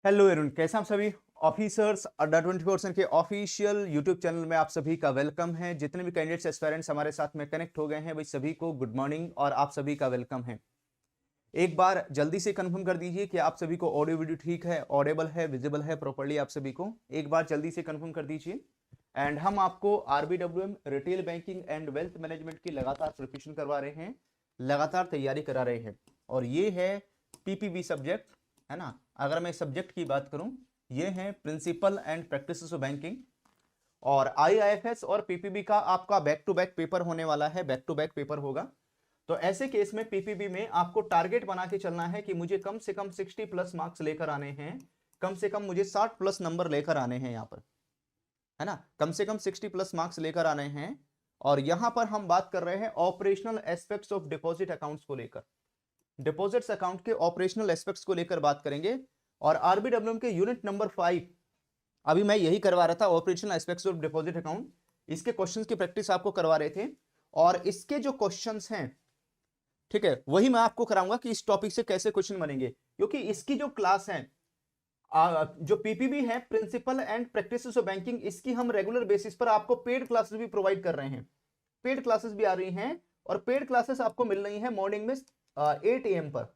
Hello एरुण, कैसे आप सभी ऑफिसर्स अड्डा 24 के ऑफिशियल यूट्यूब चैनल में आप सभी का वेलकम है। जितने भी कैंडिडेट्स एस्पायरेंट्स हमारे साथ में कनेक्ट हो गए हैं भाई सभी को गुड मॉर्निंग और आप सभी का वेलकम है। एक बार जल्दी से कंफर्म कर दीजिए कि आप सभी को ऑडियो वीडियो ठीक है, ऑडिबल है, विजिबल है प्रॉपर्ली। आप सभी को एक बार जल्दी से कंफर्म कर दीजिए। एंड हम आपको RBWM retail banking and wealth management की लगातार प्रिपरेशन करवा रहे हैं, लगातार तैयारी करा रहे हैं। और ये है पीपीबी सब्जेक्ट, है ना। अगर मैं सब्जेक्ट की बात करूं, ये है principle and practices of banking. और आईआईएफएस और पीपीबी का आपका बैक टू बैक पेपर होने वाला है, बैक टू बैक पेपर होगा। तो ऐसे केस में पीपीबी में आपको टारगेट बना के चलना है कि मुझे कम से कम 60 प्लस मार्क्स लेकर आने हैं, कम से कम मुझे 60 प्लस नंबर लेकर आने हैं यहाँ पर, है ना। कम से कम 60 प्लस मार्क्स लेकर आने हैं। और यहां पर हम बात कर रहे हैं operational aspects of deposit accounts को लेकर, डिपॉजिट्स अकाउंट के ऑपरेशनल एस्पेक्ट्स को लेकर बात करेंगे। और आरबीडब्ल्यूएम के यूनिट नंबर 5 अभी मैं यही करवा रहा था, operational aspects of deposit account. इसके क्वेश्चंस की प्रैक्टिस आपको करवा रहे थे और इसके जो क्वेश्चंस हैं, ठीक है, वही मैं आपको कराऊंगा कि इस टॉपिक से कैसे क्वेश्चन बनेंगे। क्योंकि इसकी जो क्लास है, जो पीपीबी है principle and practices of banking, इसकी हम रेगुलर बेसिस पर आपको पेड क्लासेस भी प्रोवाइड कर रहे हैं। पेड क्लासेस भी आ रही हैं और पेड क्लासेस आपको मिल रही हैं मॉर्निंग में 8 AM पर,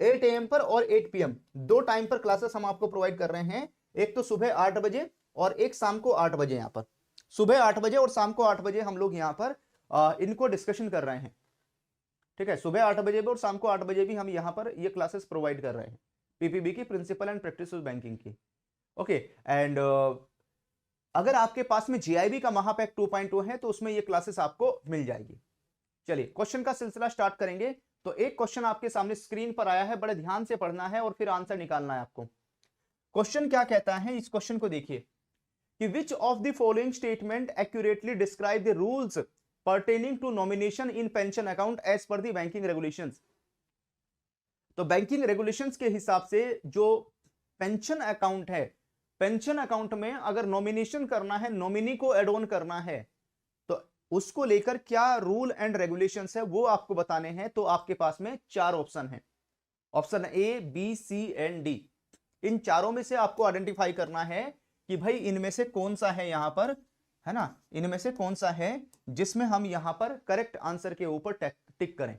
8 AM पर और 8 PM, दो टाइम पर क्लासेस हम आपको प्रोवाइड कर रहे हैं। एक तो सुबह 8 बजे और एक शाम को 8 बजे। यहाँ पर सुबह 8 बजे और शाम को 8 बजे हम लोग यहाँ पर इनको डिस्कशन कर रहे हैं, ठीक है। सुबह 8 बजे भी और शाम को 8 बजे भी हम यहाँ पर ये क्लासेस प्रोवाइड कर रहे हैं पीपीबी की, principle and practice of banking की। ओके। एंड अगर आपके पास में जीआईबी का महापैक 2.0 है तो उसमें ये क्लासेस आपको मिल जाएगी। चलिए क्वेश्चन का सिलसिला स्टार्ट करेंगे। तो एक क्वेश्चन आपके सामने स्क्रीन पर आया है, बड़े ध्यान से पढ़ना है और फिर आंसर निकालना है आपको। क्वेश्चन क्या कहता है, इस क्वेश्चन को देखिए कि which of the following statement accurately describe the rules pertaining to nomination in pension account as per the banking regulations. तो बैंकिंग रेगुलेशंस के हिसाब से जो पेंशन अकाउंट है, पेंशन अकाउंट में अगर नॉमिनेशन करना है, नॉमिनी को एड ऑन करना है, तो उसको लेकर क्या रूल एंड रेगुलेशंस है वो आपको बताने हैं। तो आपके पास में 4 ऑप्शन है, option A, B, C and D. इन चारों में से आपको आइडेंटिफाई करना है कि भाई इनमें से कौन सा है यहां पर, है ना, इनमें से कौन सा है जिसमें हम यहां पर करेक्ट आंसर के ऊपर टिक करें।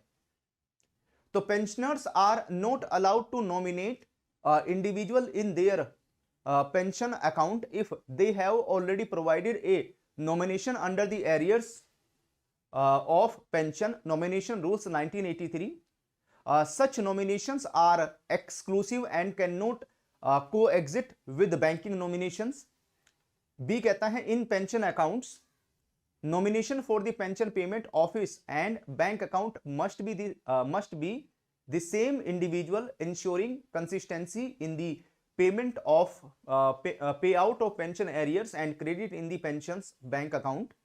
तो pensioners are not allowed to nominate individual in their pension account if they have already provided a nomination under the arrears of pension nomination rules 1983. Such nominations are exclusive and cannot coexist with banking nominations. B कहता है in pension accounts nomination for the pension payment office and bank account must be the same individual, ensuring consistency in the payment of payout of pension arrears and credit in the pensions bank account.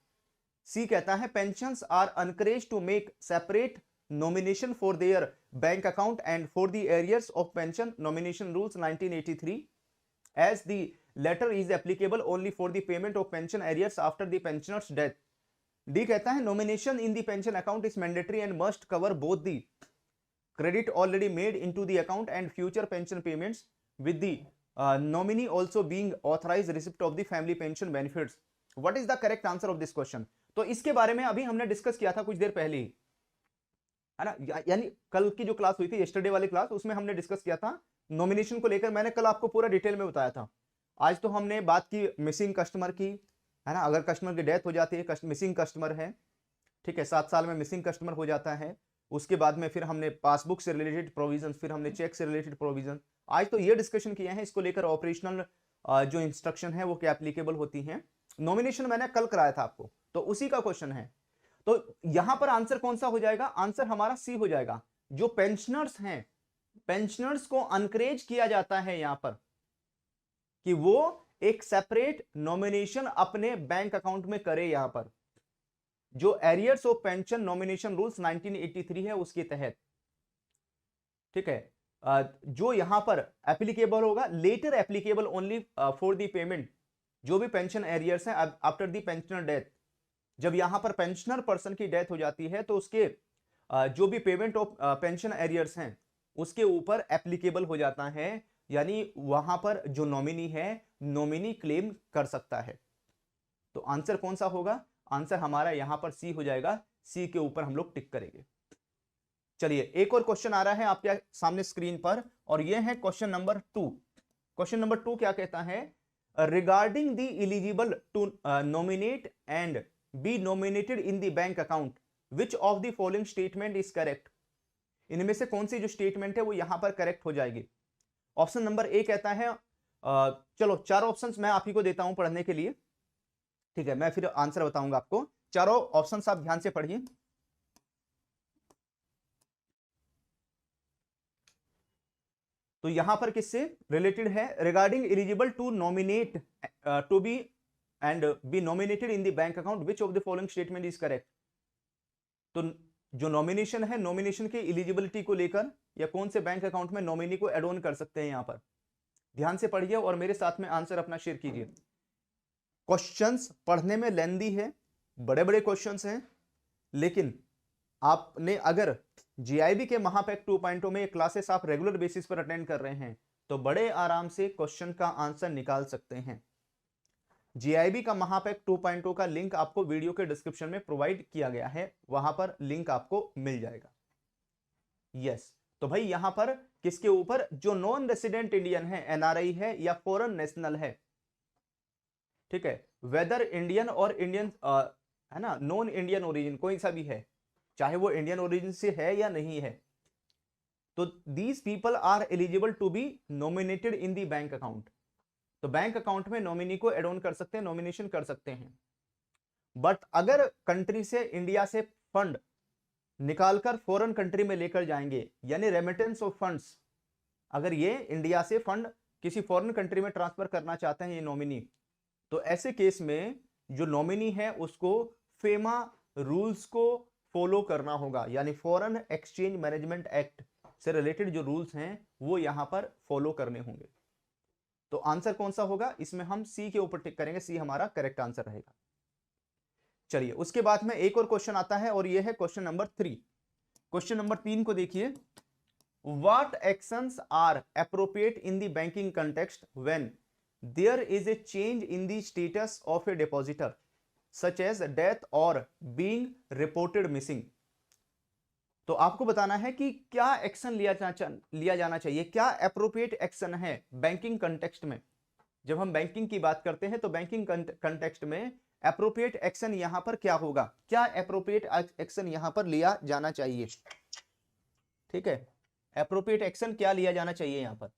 C कहता है pensions are encouraged to make separate nomination for their bank account and for the arrears of pension nomination rules 1983, as the latter is applicable only for the payment of pension arrears after the pensioner's death. D कहता है nomination in the pension account is mandatory and must cover both the credit already made into the account and future pension payments, with the nominee also being authorized receipt of the family pension benefits. What is the correct answer of this question? तो इसके बारे में अभी हमने discuss किया था कुछ देर पहले ही, है ना। यानी कल की जो क्लास हुई थी, यस्टरडे वाली क्लास, उसमें हमने डिस्कस किया था नॉमिनेशन को लेकर। मैंने कल आपको पूरा डिटेल में बताया था। आज तो हमने बात की मिसिंग कस्टमर की, है ना। अगर कस्टमर की डेथ हो जाती है, मिसिंग कस्टमर है, ठीक है, 7 साल में मिसिंग कस्टमर हो जाता है। उसके बाद में फिर हमने पासबुक से रिलेटेड प्रोविजन, फिर हमने चेक से रिलेटेड प्रोविजन। आज तो ये डिस्कशन किए हैं, इसको लेकर ऑपरेशनल जो इंस्ट्रक्शन है वो क्या एप्लीकेबल होती हैं। नॉमिनेशन मैंने कल कराया था आपको, तो उसी का क्वेश्चन है। तो यहां पर आंसर कौन सा हो जाएगा, आंसर हमारा सी हो जाएगा। जो पेंशनर्स हैं, पेंशनर्स को अनकरेज किया जाता है यहां पर कि वो एक सेपरेट नॉमिनेशन अपने बैंक अकाउंट में करे। यहां पर जो arrears of pension nomination rules 1983 है उसके तहत, ठीक है, जो यहां पर एप्लीकेबल होगा, later applicable only for the payment, जो भी पेंशन एरियर्स हैं आफ्टर द पेंशनर डेथ। जब यहां पर पेंशनर पर्सन की डेथ हो जाती है तो उसके जो भी पेमेंट ऑफ पेंशन एरियर्स हैं उसके ऊपर एप्लीकेबल हो जाता है यानी वहां पर जो नॉमिनी है, नॉमिनी क्लेम कर सकता है। तो आंसर कौन सा होगा? आंसर हमारा यहां पर सी हो जाएगा। सी के ऊपर हम लोग टिक करेंगे। चलिए एक और क्वेश्चन आ रहा है आपके सामने स्क्रीन पर, और यह है क्वेश्चन नंबर 2। क्वेश्चन नंबर 2 क्या कहता है? Regarding the eligible to nominate and be nominated in the bank account which of the following statement is correct? इनमें से कौन सी जो स्टेटमेंट है वो यहां पर करेक्ट हो जाएगी? ऑप्शन नंबर ए कहता है, चलो 4 ऑप्शंस मैं आप ही को देता हूं पढ़ने के लिए, ठीक है? मैं फिर आंसर बताऊंगा आपको। चारों ऑप्शंस आप ध्यान से पढ़िए। तो यहां पर किससे रिलेटेड है? Regarding eligible to nominate to be and be nominated in the bank account which of the following statement is correct? तो जो नॉमिनेशन है, नॉमिनेशन की एलिजिबिलिटी को लेकर, या कौन से बैंक अकाउंट में नॉमिनी को एड ऑन कर सकते हैं, यहां पर ध्यान से पढ़िए और मेरे साथ में आंसर अपना शेयर कीजिए। क्वेश्चंस पढ़ने में लेंदी है, बड़े बड़े क्वेश्चंस हैं, लेकिन आपने अगर जीआईबी के महापैक 2.0 में क्लासेस आप रेगुलर बेसिस पर अटेंड कर रहे हैं तो बड़े आराम से क्वेश्चन का आंसर निकाल सकते हैं। जीआईबी का महापैक 2.0 का लिंक आपको वीडियो के डिस्क्रिप्शन में प्रोवाइड किया गया है, वहां पर लिंक आपको मिल जाएगा। यस, तो भाई यहां पर किसके ऊपर? जो नॉन रेसिडेंट इंडियन है, एनआरआई है या फॉरेन नेशनल है, ठीक है, वेदर इंडियन और इंडियन है ना, नॉन इंडियन ओरिजिन कोई सा भी है, चाहे वो इंडियन ओरिजिन से है या नहीं है, तो these people are eligible to be nominated in the bank account. तो बैंक अकाउंट में नॉमिनी को एड ऑन कर सकते हैं, नॉमिनेशन कर सकते हैं। बट अगर कंट्री से, इंडिया से फंड निकालकर फॉरेन कंट्री में लेकर जाएंगे, यानी रेमिटेंस ऑफ फंड्स, अगर ये इंडिया से फंड किसी फॉरेन कंट्री में ट्रांसफर करना चाहते हैं ये नॉमिनी, तो ऐसे केस में जो नॉमिनी है उसको फेमा रूल्स को फॉलो करना होगा, यानी फॉरेन एक्सचेंज मैनेजमेंट एक्ट से रिलेटेड जो रूल्स हैं वो यहां पर फॉलो करने होंगे। तो आंसर कौन सा होगा? इसमें हम सी के ऊपर टिक करेंगे, सी हमारा करेक्ट आंसर रहेगा। चलिए उसके बाद में एक और क्वेश्चन आता है और यह है क्वेश्चन नंबर 3। क्वेश्चन नंबर 3 को देखिए, what actions are appropriate in the banking context when there is a change in the status of a depositor such as death और बीइंग रिपोर्टेड मिसिंग? तो आपको बताना है कि क्या एक्शन लिया जाना चाहिए, क्या एप्रोप्रिएट एक्शन है बैंकिंग कंटेक्स्ट में। जब हम बैंकिंग की बात करते हैं तो बैंकिंग कंटेक्स्ट में एप्रोप्रिएट एक्शन यहां पर क्या होगा, क्या एप्रोप्रिएट एक्शन यहां पर लिया जाना चाहिए, ठीक है? एप्रोप्रिएट एक्शन क्या लिया जाना चाहिए यहां पर?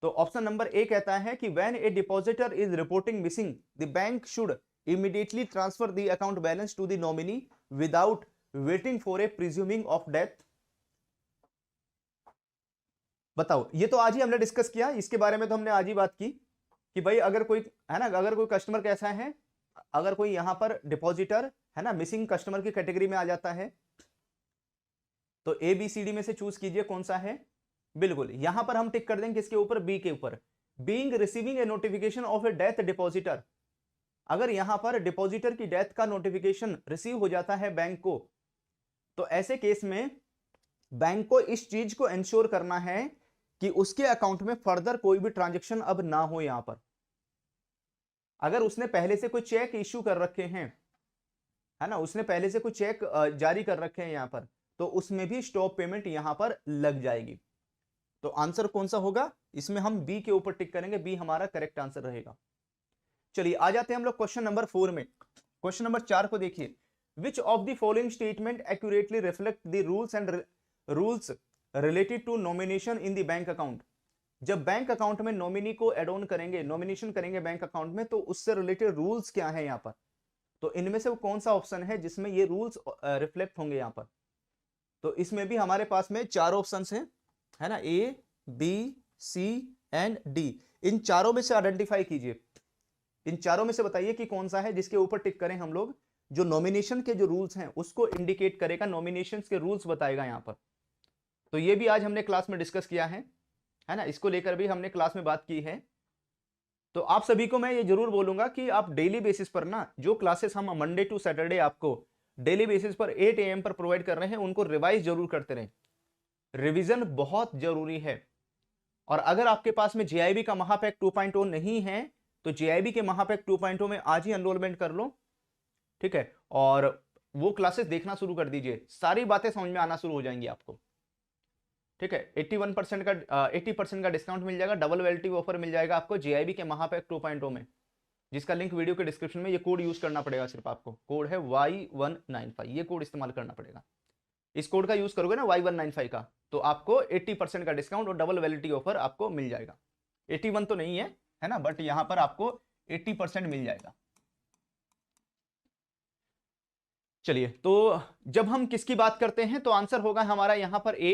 तो ऑप्शन नंबर ए कहता है कि when a depositor is reporting missing the bank should immediately transfer the account balance to the nominee without waiting for a presuming of death. बताओ, ये तो आज ही हमने डिस्कस किया, इसके बारे में तो हमने आज ही बात की कि भाई अगर कोई है ना, अगर कोई कस्टमर कैसा है, अगर कोई यहां पर डिपॉजिटर है ना मिसिंग कस्टमर की कैटेगरी में आ जाता है तो ए बी सी डी में से चूज कीजिए कौन सा है। बिल्कुल यहां पर हम टिक कर देंगे किसके ऊपर? बी के ऊपर। Being receiving A notification of A death depositor, अगर यहां पर डिपॉजिटर की डेथ का नोटिफिकेशन रिसीव हो जाता है बैंक को, तो ऐसे केस में बैंक को इस चीज को इंश्योर करना है कि उसके अकाउंट में फर्दर कोई भी ट्रांजैक्शन अब ना हो। यहां पर अगर उसने पहले से कोई चेक इश्यू कर रखे हैं, है ना, उसने पहले से कोई चेक जारी कर रखे हैं यहां पर, तो उसमें भी स्टॉप पेमेंट यहां पर लग जाएगी। तो आंसर कौन सा होगा? इसमें हम बी के ऊपर टिक करेंगे, बी हमारा करेक्ट आंसर रहेगा। चलिए आ जाते हैं हम लोग क्वेश्चन नंबर 4 में। क्वेश्चन नंबर 4 को देखिए, which of the following statement accurately reflect the rules related to nomination in the bank account? जब बैंक अकाउंट में नॉमिनी को एड ऑन करेंगे, नॉमिनेशन करेंगे बैंक अकाउंट में, तो उससे रिलेटेड रूल्स क्या है यहां पर? तो इनमें से वो कौन सा ऑप्शन है जिसमें ये रूल्स रिफ्लेक्ट होंगे यहां पर? तो इसमें भी हमारे पास में 4 ऑप्शन हैं, है ना, A B C and D. इन चारों में से आइडेंटिफाई कीजिए, इन चारों में से बताइए कि कौन सा है जिसके ऊपर टिक करें हम लोग। जो नॉमिनेशन के जो रूल्स हैं उसको इंडिकेट करेगा, नॉमिनेशन के रूल्स बताएगा यहां पर। तो ये भी आज हमने क्लास में डिस्कस किया है ना, इसको लेकर भी हमने क्लास में बात की है। तो आप सभी को मैं ये जरूर बोलूंगा कि आप डेली बेसिस पर ना, जो क्लासेस हम मंडे टू सैटरडे आपको डेली बेसिस पर 8 AM पर प्रोवाइड कर रहे हैं, उनको रिवाइज जरूर करते रहें। रिवीजन बहुत जरूरी है। और अगर आपके पास में JIB का महापैक 2.0 नहीं है तो JIB के महापैक 2.0 में आज ही एनरोलमेंट कर लो, ठीक है, और वो क्लासेस देखना शुरू कर दीजिए, सारी बातें समझ में आना शुरू हो जाएंगी आपको, ठीक है। 81% का 80% का डिस्काउंट मिल जाएगा, डबल वैलिडिटी ऑफर मिल जाएगा आपको JIB के महापैक 2.0 में, जिसका लिंक वीडियो के डिस्क्रिप्शन में। ये कोड यूज करना पड़ेगा, सिर्फ आपको कोड है Y195, ये कोड इस्तेमाल करना पड़ेगा। इस कोड का यूज करोगे ना Y195 का, तो आपको 80% का डिस्काउंट और डबल वैलिडिटी ऑफर आपको मिल जाएगा। 81 तो नहीं है ना, बट यहां पर आपको 80% मिल जाएगा। चलिए, तो जब हम किसकी बात करते हैं तो आंसर होगा हमारा यहां पर ए,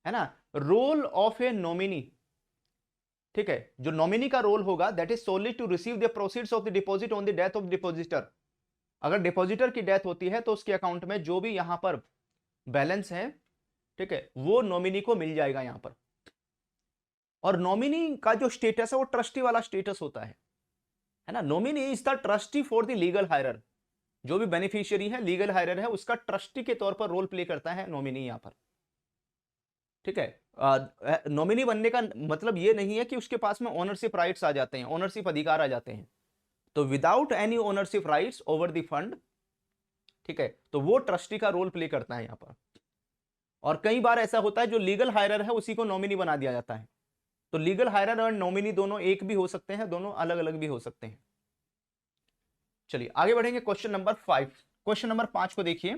है ना, रोल ऑफ ए नॉमिनी, ठीक है। जो नॉमिनी का रोल होगा that is solely to receive the proceeds of the deposit on the death of depositor. अगर डिपॉजिटर की डेथ होती है तो उसके अकाउंट में जो भी यहां पर बैलेंस है, ठीक है, वो नॉमिनी को मिल जाएगा यहां पर। और नॉमिनी का जो स्टेटस है वो ट्रस्टी वाला स्टेटस होता है ना। Nominee is the trustee for the legal heir, जो भी बेनिफिशियरी है, लीगल हायरर है, उसका ट्रस्टी के तौर पर रोल प्ले करता है नॉमिनी यहां पर, ठीक है। नॉमिनी बनने का मतलब ये नहीं है कि उसके पास में ओनरशिप राइट्स आ जाते हैं, ओनरशिप अधिकार आ जाते हैं। तो without any ownership rights over the fund, ठीक है, तो वो ट्रस्टी का रोल प्ले करता है यहां पर। और कई बार ऐसा होता है जो लीगल हायरर है उसी को नॉमिनी बना दिया जाता है। तो लीगल हायरर और नॉमिनी दोनों एक भी हो सकते हैं, दोनों अलग अलग भी हो सकते हैं। चलिए आगे बढ़ेंगे, क्वेश्चन नंबर 5। क्वेश्चन नंबर 5 को देखिए,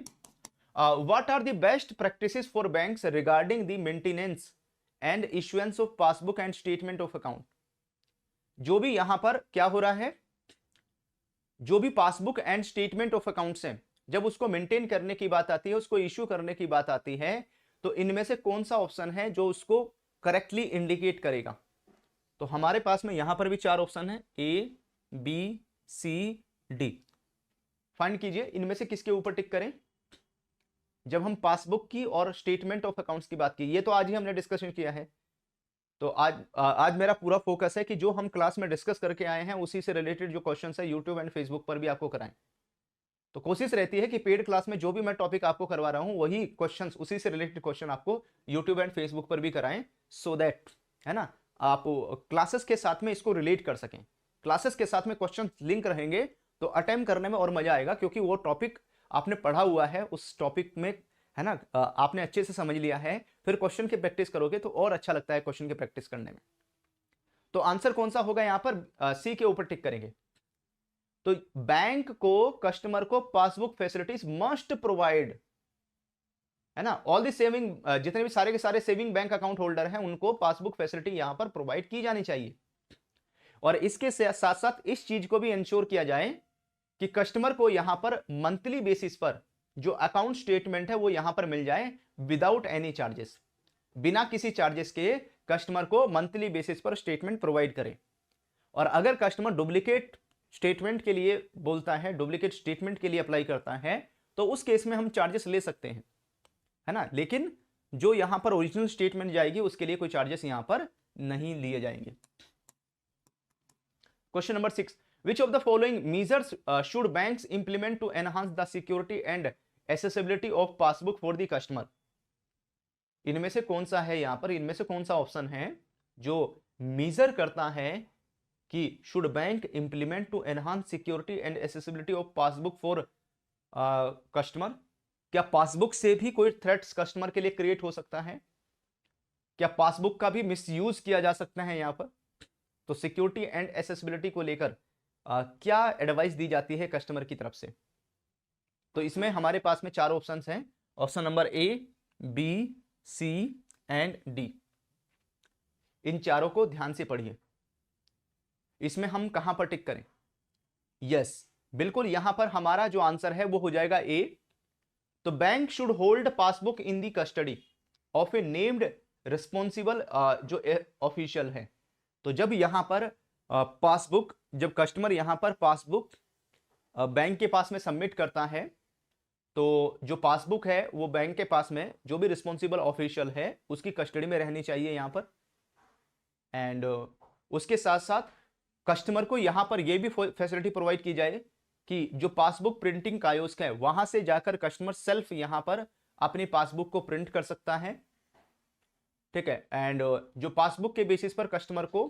what are the best practices for banks regarding the maintenance and issuance of passbook and statement of account. जो भी यहां पर क्या हो रहा है, जो भी passbook and statement of accounts है, जब उसको मेंटेन करने की बात आती है, उसको इश्यू करने की बात आती है, तो इनमें से कौन सा ऑप्शन है जो उसको करेक्टली इंडिकेट करेगा। तो हमारे पास में यहां पर भी 4 ऑप्शन है, A, B, C, D। Find कीजिए इनमें से किसके ऊपर टिक करें। जब हम पासबुक की और स्टेटमेंट ऑफ अकाउंट्स की बात की, ये तो आज ही हमने डिस्कशन किया है, तो आज मेरा पूरा फोकस है कि जो हम क्लास में डिस्कस करके आए हैं उसी से रिलेटेड जो क्वेश्चंस है यूट्यूब एंड फेसबुक पर भी आपको कराएं। तो कोशिश रहती है कि पेड क्लास में जो भी मैं टॉपिक आपको करवा रहा हूं वही क्वेश्चंस, उसी से रिलेटेड क्वेश्चन आपको यूट्यूब एंड फेसबुक पर भी कराएं, सो दैट, है ना, आप क्लासेस के साथ में इसको रिलेट कर सकें। क्लासेस के साथ में क्वेश्चन लिंक रहेंगे तो अटेम्प्ट करने में और मजा आएगा, क्योंकि वो टॉपिक आपने पढ़ा हुआ है, उस टॉपिक में, है ना, आपने अच्छे से समझ लिया है, फिर क्वेश्चन की प्रैक्टिस करोगे तो और अच्छा लगता है क्वेश्चन की प्रैक्टिस करने में। तो आंसर कौन सा होगा यहां पर, सी के ऊपर टिक करेंगे। तो बैंक को कस्टमर को पासबुक फैसिलिटीज मस्ट प्रोवाइड, है ना, ऑल दी सेविंग, जितने भी सारे के सारे सेविंग बैंक अकाउंट होल्डर हैं उनको पासबुक फैसिलिटी यहां पर प्रोवाइड की जानी चाहिए। और इसके साथ साथ इस चीज को भी इंश्योर किया जाए कि कस्टमर को यहां पर मंथली बेसिस पर जो अकाउंट स्टेटमेंट है वो यहां पर मिल जाए विदाउट एनी चार्जेस, बिना किसी चार्जेस के कस्टमर को मंथली बेसिस पर स्टेटमेंट प्रोवाइड करें। और अगर कस्टमर डुप्लीकेट स्टेटमेंट के लिए बोलता है, डुप्लीकेट स्टेटमेंट के लिए अप्लाई करता है, तो उस केस में हम चार्जेस ले सकते हैं, है ना, लेकिन जो यहां पर ओरिजिनल स्टेटमेंट जाएगी उसके लिए कोई चार्जेस यहां पर नहीं लिए जाएंगे। Question number 6, which of the following measures should banks implement to enhance the security and accessibility of passbook for the customer। इनमें से कौन सा है यहां पर, इनमें से कौन सा ऑप्शन है जो मेजर करता है कि should bank implement to enhance security and accessibility of passbook for customer. क्या पासबुक से भी कोई थ्रेट्स कस्टमर के लिए क्रिएट हो सकता है, क्या पासबुक का भी मिसयूज किया जा सकता है यहां पर। तो सिक्योरिटी एंड एसेसिबिलिटी को लेकर क्या एडवाइस दी जाती है कस्टमर की तरफ से। तो इसमें हमारे पास में 4 ऑप्शंस हैं, option number A, B, C and D। इन चारों को ध्यान से पढ़िए। इसमें हम कहां पर टिक करें, यस, बिल्कुल यहां पर हमारा जो आंसर है वो हो जाएगा A। तो bank should hold passbook in the custody of A named responsible जो ऑफिशियल है। तो जब यहां पर पासबुक, जब कस्टमर यहां पर पासबुक बैंक के पास में सबमिट करता है, तो जो पासबुक है वो बैंक के पास में जो भी रिस्पॉन्सिबल ऑफिशियल है उसकी कस्टडी में रहनी चाहिए यहां पर। एंड उसके साथ साथ कस्टमर को यहां पर यह भी फैसिलिटी प्रोवाइड की जाए कि जो पासबुक प्रिंटिंग कायोस्क है वहां से जाकर कस्टमर सेल्फ यहां पर अपनी पासबुक को प्रिंट कर सकता है। ठीक है। एंड जो पासबुक के बेसिस पर कस्टमर को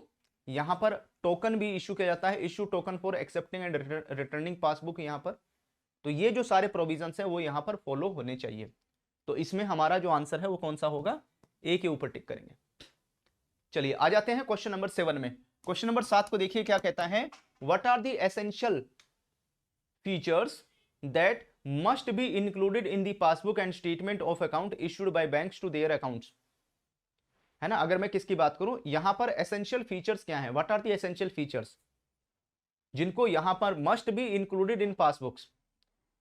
यहां पर टोकन भी इशू किया जाता है, issue token for accepting and returning passbook यहां पर। तो ये जो सारे प्रोविजंस है वो यहां पर फॉलो होने चाहिए। तो इसमें हमारा जो आंसर है वो कौन सा होगा, ए के ऊपर टिक करेंगे। चलिए आ जाते हैं क्वेश्चन नंबर 7 में। क्वेश्चन नंबर 7 को देखिए क्या कहता है, what are the essential features that must be included in the passbook and statement of account issued by banks to their accounts. है ना, अगर मैं किसकी बात करूं, यहां पर एसेंशियल फीचर्स क्या है, what are the essential features जिनको यहां पर must be included in passbooks,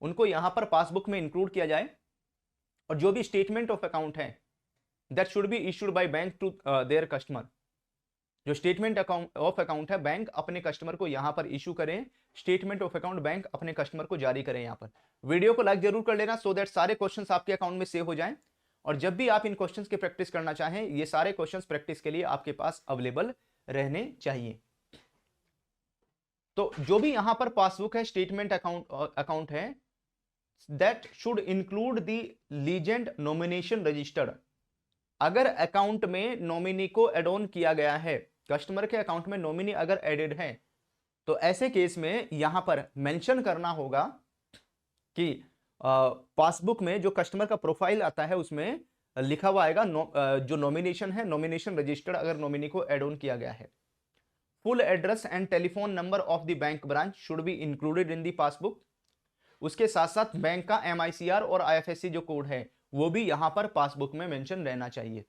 उनको यहां पर पासबुक में इंक्लूड किया जाए। और जो भी स्टेटमेंट ऑफ अकाउंट है that should be issued by bank to their customer, जो स्टेटमेंट ऑफ अकाउंट है बैंक अपने कस्टमर को यहां पर इशू करें, स्टेटमेंट ऑफ अकाउंट बैंक अपने कस्टमर को जारी करें। यहां पर वीडियो को लाइक जरूर कर लेना सो दैट सारे क्वेश्चंस आपके अकाउंट में सेव हो जाएं। और जब भी आप इन क्वेश्चंस की प्रैक्टिस करना चाहें, ये सारे क्वेश्चंस प्रैक्टिस के लिए आपके पास अवेलेबल रहने चाहिए। तो जो भी यहां पर पासबुक है, स्टेटमेंट अकाउंट है, that should include the legend nomination registered. अगर अकाउंट में नॉमिनी को एड ऑन किया गया है, कस्टमर के अकाउंट में नॉमिनी अगर एडेड है, तो ऐसे केस में यहां पर मेंशन करना होगा कि पासबुक में जो कस्टमर का प्रोफाइल आता है उसमें लिखा हुआ आएगा जो नॉमिनेशन है, नॉमिनेशन रजिस्टर्ड अगर नॉमिनी को एड ऑन किया गया है। Full address and telephone number of the bank branch should be included in the passbook. उसके साथ साथ बैंक का MICR और IFSC जो कोड है वो भी यहां पर पासबुक में मेंशन रहना चाहिए।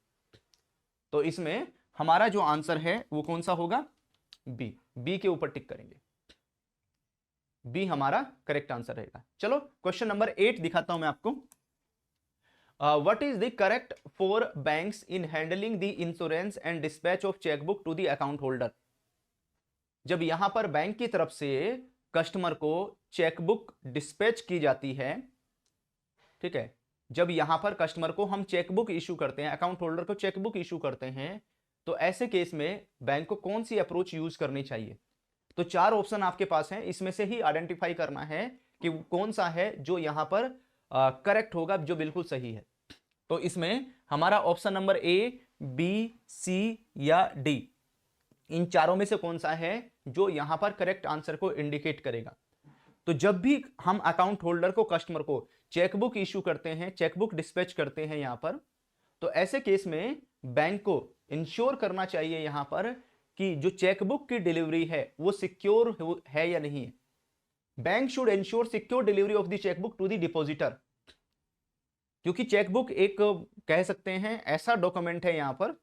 तो इसमें हमारा जो आंसर है वो कौन सा होगा, बी के ऊपर टिक करेंगे। बी हमारा करेक्ट आंसर रहेगा। चलो क्वेश्चन नंबर 8 दिखाता हूं मैं आपको। What is the correct for banks in handling the insurance and dispatch of chequebook to the account holder. जब यहां पर बैंक की तरफ से कस्टमर को चेकबुक डिस्पैच की जाती है, ठीक है, जब यहां पर कस्टमर को हम चेकबुक इशू करते हैं, अकाउंट होल्डर को चेकबुक इशू करते हैं, तो ऐसे केस में बैंक को कौन सी अप्रोच यूज करनी चाहिए। तो 4 ऑप्शन आपके पास हैं, इसमें से ही आइडेंटिफाई करना है कि कौन सा है जो यहां पर करेक्ट होगा, जो बिल्कुल सही है। तो इसमें हमारा ऑप्शन नंबर ए, बी, सी या डी, इन चारों में से कौन सा है जो यहां पर करेक्ट आंसर को इंडिकेट करेगा। तो जब भी हम अकाउंट होल्डर को, कस्टमर को चेकबुक इशू करते हैं, चेकबुक डिस्पैच करते हैं यहां पर, तो ऐसे केस में बैंक को इंश्योर करना चाहिए यहां पर कि जो चेकबुक की डिलीवरी है वो सिक्योर है या नहीं है। Bank should ensure secure delivery of the chequebook to the depositor, क्योंकि चेकबुक एक कह सकते हैं ऐसा डॉक्यूमेंट है यहां पर,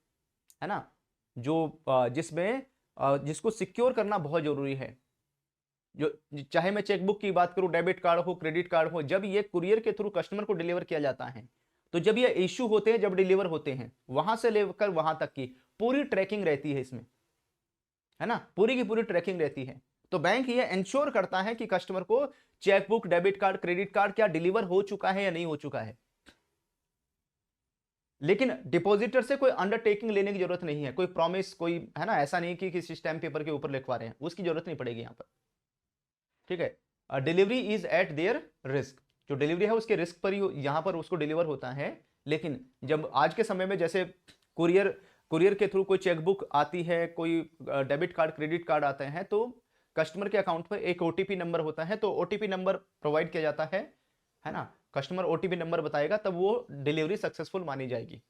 है ना, जो जिसमें जिसको सिक्योर करना बहुत जरूरी है। जो चाहे मैं चेकबुक की बात करूं, डेबिट कार्ड हो, क्रेडिट कार्ड हो, जब ये कुरियर के थ्रू कस्टमर को डिलीवर किया जाता है, तो जब ये इश्यू होते हैं, जब डिलीवर होते हैं, वहां से लेकर वहां तक की पूरी ट्रैकिंग रहती है इसमें, है ना, पूरी की पूरी ट्रैकिंग रहती है। तो बैंक ये इंश्योर करता है कि कस्टमर को chequebook, debit card, credit card क्या डिलीवर हो चुका है या नहीं हो चुका है। लेकिन डिपॉजिटर से कोई अंडरटेकिंग लेने की जरूरत नहीं है, कोई प्रॉमिस, कोई, है ना, ऐसा नहीं कि किसी स्टैम्प पेपर के ऊपर लिखवा रहे हैं, उसकी जरूरत नहीं पड़ेगी यहां पर। ठीक है, delivery is eight there risk, जो डिलीवरी है उसके रिस्क पर ही यहां पर उसको डिलीवर होता है। लेकिन जब आज के समय में जैसे कुरियर के थ्रू कोई चेकबुक आती है, कोई डेबिट कार्ड, क्रेडिट कार्ड आते हैं, तो कस्टमर के अकाउंट पर एक OTP नंबर होता है, तो OTP नंबर प्रोवाइड किया जाता है ना, कस्टमर OTP नंबर बताएगा तब वो डिलीवरी सक्सेसफुल मानी जाएगी।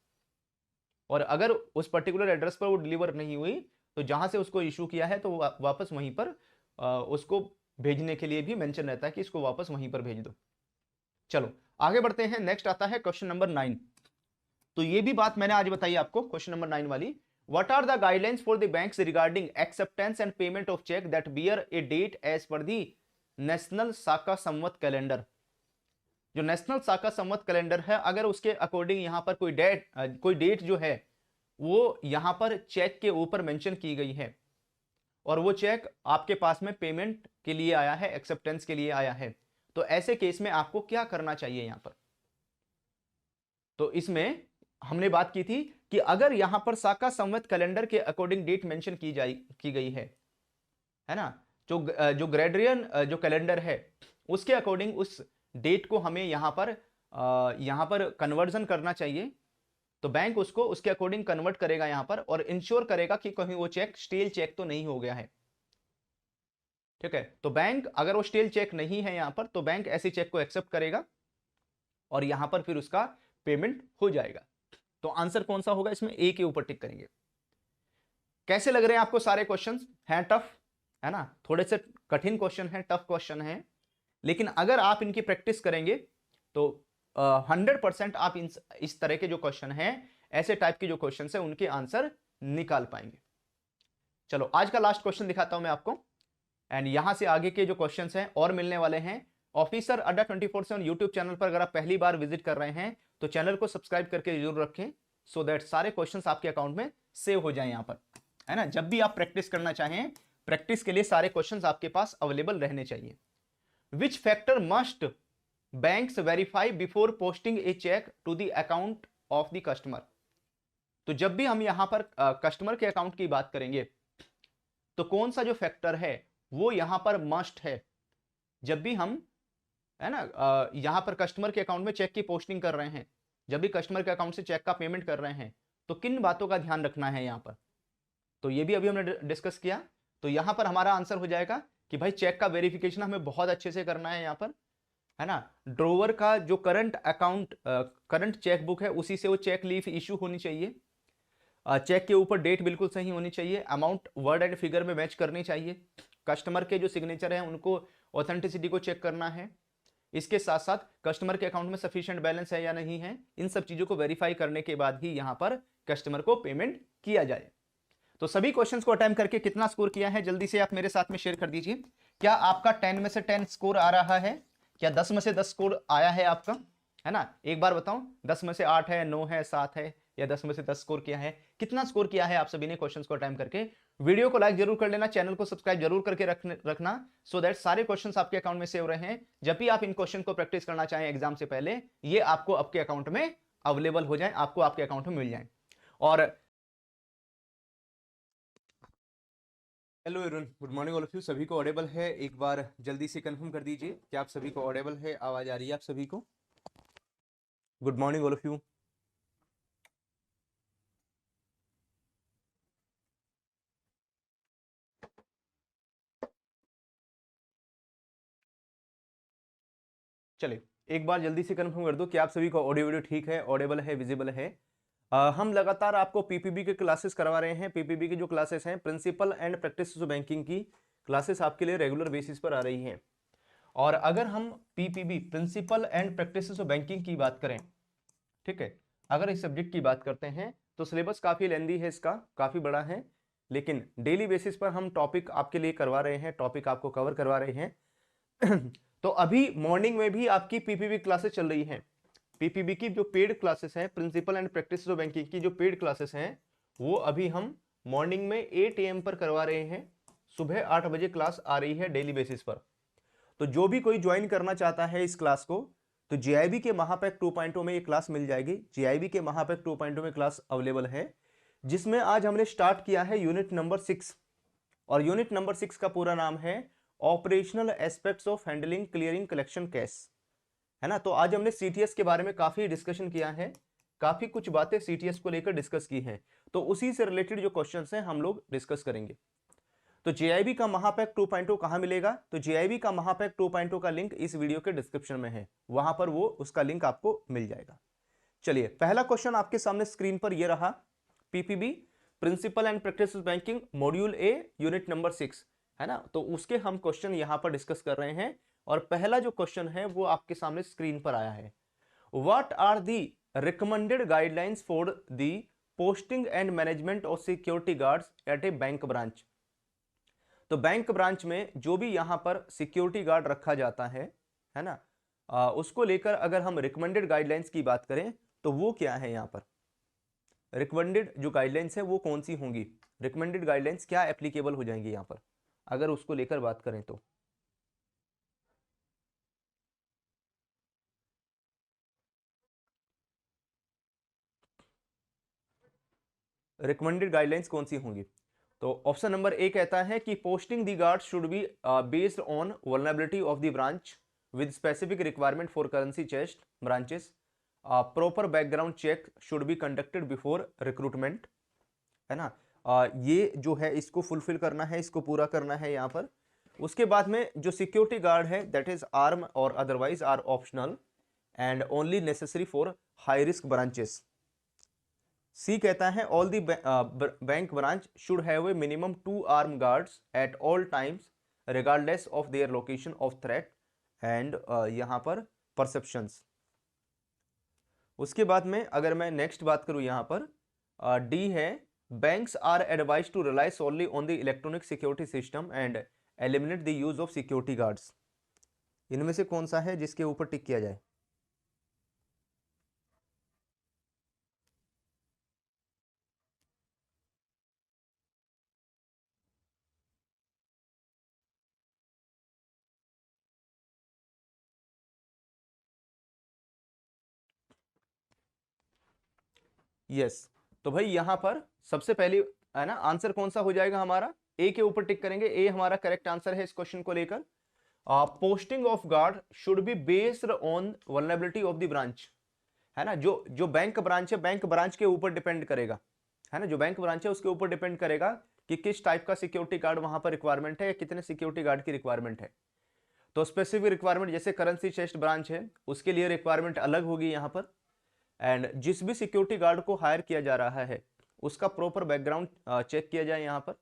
और अगर उस पर्टिकुलर एड्रेस पर वो डिलीवर नहीं हुई, तो जहां से उसको इशू किया है तो वापस वहीं पर उसको भेजने के लिए भी मेंशन रहता है कि इसको वापस वहीं पर भेज दो। चलो आगे बढ़ते हैं, नेक्स्ट आता है क्वेश्चन नंबर 9। तो ये भी बात मैंने आज बताई आपको, क्वेश्चन नंबर 9 वाली, what are the guidelines for the banks regarding acceptance and payment of cheque that bear a date as per the national Shaka Samvat calendar. जो नेशनल शाका संवत कैलेंडर है, अगर उसके अकॉर्डिंग यहां पर कोई डेट जो है वो यहां पर चेक के ऊपर मेंशन की गई है, और वो चेक आपके पास में पेमेंट के लिए आया है, एक्सेप्टेंस के लिए आया है, तो ऐसे केस में आपको क्या करना चाहिए यहां पर। तो इसमें हमने बात की थी कि अगर यहां पर शाका संवत कैलेंडर के अकॉर्डिंग डेट मेंशन की गई है ना, जो ग्रेगोरियन जो कैलेंडर है उसके अकॉर्डिंग उस डेट को हमें यहां पर कन्वर्जन करना चाहिए, तो बैंक उसको उसके अकॉर्डिंग कन्वर्ट करेगा यहां पर और इंश्योर करेगा कि कहीं वो चेक स्टील चेक तो नहीं हो गया है। ठीक है, तो बैंक अगर वो स्टील चेक नहीं है यहां पर, तो बैंक ऐसी चेक को एक्सेप्ट करेगा और यहां पर फिर उसका पेमेंट हो जाएगा। तो आंसर कौन सा होगा इसमें, ए के ऊपर टिक करेंगे। कैसे लग रहे हैं आपको सारे क्वेश्चंस, हैं टफ, है ना, थोड़े से कठिन क्वेश्चन है, टफ क्वेश्चन है, लेकिन अगर आप इनकी प्रैक्टिस करेंगे तो 100% आप इस तरह के जो क्वेश्चन हैं, ऐसे टाइप के जो क्वेश्चन है उनके आंसर निकाल पाएंगे। चलो आज का लास्ट क्वेश्चन दिखाता हूं मैं आपको, एंड यहां से आगे के जो क्वेश्चंस हैं और मिलने वाले हैं। ऑफिसर अड्डा 24/7 यूट्यूब चैनल पर अगर आप पहली बार विजिट कर रहे हैं तो चैनल को सब्सक्राइब करके जरूर रखें, सो दैट सारे क्वेश्चंस आपके अकाउंट में सेव हो जाए यहां पर, है ना। जब भी आप प्रैक्टिस करना चाहें, प्रैक्टिस के लिए सारे क्वेश्चंस आपके पास अवेलेबल रहने चाहिए। Which factor must banks verify before posting a cheque to the account of the customer. तो जब भी हम यहां पर कस्टमर के अकाउंट की बात करेंगे तो कौन सा जो फैक्टर है वो यहां पर मस्ट है। जब भी हम, है ना, यहां पर कस्टमर के अकाउंट में चेक की पोस्टिंग कर रहे हैं, जब भी कस्टमर के अकाउंट से चेक का पेमेंट कर रहे हैं, तो किन बातों का ध्यान रखना है यहां पर, तो ये भी अभी हमने डिस्कस किया। तो यहां पर हमारा आंसर हो जाएगा कि भाई चेक का वेरिफिकेशन हमें बहुत अच्छे से करना है यहां पर, है ना। ड्रोवर का जो current account, current cheque book है, उसी से वो चेक लीफ इश्यू होनी चाहिए। चेक के ऊपर डेट बिल्कुल सही होनी चाहिए, अमाउंट वर्ड एंड फिगर में मैच करनी चाहिए, कस्टमर के जो सिग्नेचर हैं उनको ऑथेंटिसिटी को चेक करना है। इसके साथ साथ कस्टमर के अकाउंट में सफिशिएंट बैलेंस है या नहीं है, इन सब चीजों को वेरीफाई करने के बाद ही यहां पर कस्टमर को पेमेंट किया जाए। तो सभी क्वेश्चंस को अटेम्प्ट करके कितना स्कोर किया है जल्दी से आप मेरे साथ में शेयर कर दीजिए। क्या आपका 10 में से 10 स्कोर आ रहा है, क्या 10 में से 10 स्कोर आया है आपका, है ना। एक बार बताओ, 10 में से 8 है, 9 है, 7 है, या 10 में से 10 स्कोर किया है, कितना स्कोर किया है आप सभी ने क्वेश्चंस को अटेम्प्ट करके। वीडियो को लाइक जरूर कर लेना, चैनल को सब्सक्राइब जरूर करके रखना, सो दैट सारे क्वेश्चंस आपके अकाउंट में सेव रहे हैं। जब भी आप इन क्वेश्चन को प्रैक्टिस करना चाहें एग्जाम से पहले, ये आपको आपके अकाउंट में अवेलेबल हो जाए, आपको आपके अकाउंट में मिल जाए। और hello everyone, good morning all of you. सभी को ऑडिबल है, एक बार जल्दी से कंफर्म कर दीजिए कि आप सभी को ऑडिबल है, आवाज आ रही है आप सभी को। Good morning all of you. चलिए एक बार जल्दी से कंफर्म कर दो कि आप सभी को ऑडियो वीडियो ठीक है, ऑडिबल है, विजिबल है। हम लगातार आपको पीपीबी के क्लासेस करवा रहे हैं। पीपीबी की जो क्लासेस हैं, principle and practice of banking की क्लासेस आपके लिए रेगुलर बेसिस पर आ रही हैं। और अगर हम PPB principle and practice of banking की बात करें, ठीक है, अगर इस सब्जेक्ट की बात करते हैं तो सिलेबस काफी लेंदी है, इसका काफी बड़ा है, लेकिन डेली बेसिस पर हम टॉपिक आपके लिए करवा रहे हैं, टॉपिक आपको कवर करवा रहे हैं। तो अभी मॉर्निंग में भी आपकी पीपीबी क्लासेस चल रही हैं। पीपीबी की जो पेड क्लासेस हैं, principle and practice of banking की जो पेड क्लासेस हैं, वो अभी हम मॉर्निंग में 8 AM पर करवा रहे हैं। सुबह 8 बजे क्लास आ रही है डेली बेसिस पर। तो जो भी कोई ज्वाइन करना चाहता है इस क्लास को, तो जीआईबी के महापैक 2.0 में ये क्लास मिल जाएगी। जीआईबी के महापैक 2.0 में क्लास अवेलेबल है, जिसमें आज हमने स्टार्ट किया है यूनिट नंबर 6, और यूनिट नंबर 6 का पूरा नाम है operational aspects of handling clearing collection cash, है ना। तो आज हमने सीटीएस के बारे में काफी डिस्कशन किया है, काफी कुछ बातें सीटीएस को लेकर डिस्कस की हैं, तो उसी से रिलेटेड जो क्वेश्चंस हैं हम लोग डिस्कस करेंगे। तो जेआईबी का महापैक 2.0 कहां मिलेगा, तो जेआईबी का महापैक 2.0 का लिंक इस वीडियो के डिस्क्रिप्शन में है, वहां पर वो उसका लिंक आपको मिल जाएगा। चलिए पहला क्वेश्चन आपके सामने स्क्रीन पर ये रहा, PPB principle and practice banking module A unit number 6, है ना। तो उसके हम क्वेश्चन यहां पर डिस्कस कर रहे हैं, और पहला जो क्वेश्चन है वो आपके सामने स्क्रीन पर आया है। What are the recommended guidelines for the posting and management of security guards at a bank branch. तो बैंक ब्रांच में जो भी यहां पर सिक्योरिटी गार्ड रखा जाता है ना, उसको लेकर अगर हम रिकमेंडेड गाइडलाइंस की बात करें तो वो क्या है, यहां पर रिकमेंडेड जो गाइडलाइंस है वो कौन सी होंगी, रिकमेंडेड गाइडलाइंस क्या एप्लीकेबल हो जाएंगी यहां पर अगर उसको लेकर बात करें तो। रिकमेंडेड गाइडलाइंस कौन सी होंगी, तो ऑप्शन नंबर ए कहता है कि posting the guard should be based on vulnerability of the branch with specific requirement for currency chest branches. Proper background check should be conducted before recruitment, है ना। ये जो है इसको फुलफिल करना है, इसको पूरा करना है यहाँ पर। उसके बाद में जो सिक्योरिटी गार्ड है दैट इज आर्म और otherwise are optional and only necessary for high risk branches. C कहता है all the bank branch should have a minimum 2 arm guards at all times regardless of their location of threat and यहाँ पर perceptions. उसके बाद में अगर मैं next बात करूं यहाँ पर डी है banks are advise to rely solely on the electronic security system and eliminate the use of security guards. इनमें से कौन सा है जिसके ऊपर टिक किया जाए? यस, तो भाई यहां पर सबसे पहले है ना आंसर कौन सा हो जाएगा हमारा? ए के ऊपर टिक करेंगे, ए हमारा करेक्ट आंसर है इस क्वेश्चन को लेकर। Posting of guard should be based on vulnerability of the branch, है ना। जो जो बैंक ब्रांच है, बैंक ब्रांच के ऊपर डिपेंड करेगा, है ना। जो बैंक ब्रांच है उसके ऊपर डिपेंड करेगा कि किस टाइप का सिक्योरिटी गार्ड वहां पर रिक्वायरमेंट है या कितने सिक्योरिटी गार्ड की रिक्वायरमेंट है। तो स्पेसिफिक रिक्वायरमेंट जैसे करेंसी चेस्ट ब्रांच है उसके लिए रिक्वायरमेंट अलग होगी यहाँ पर। एंड जिस भी सिक्योरिटी गार्ड को हायर किया जा रहा है उसका प्रॉपर बैकग्राउंड चेक किया जाए यहाँ पर,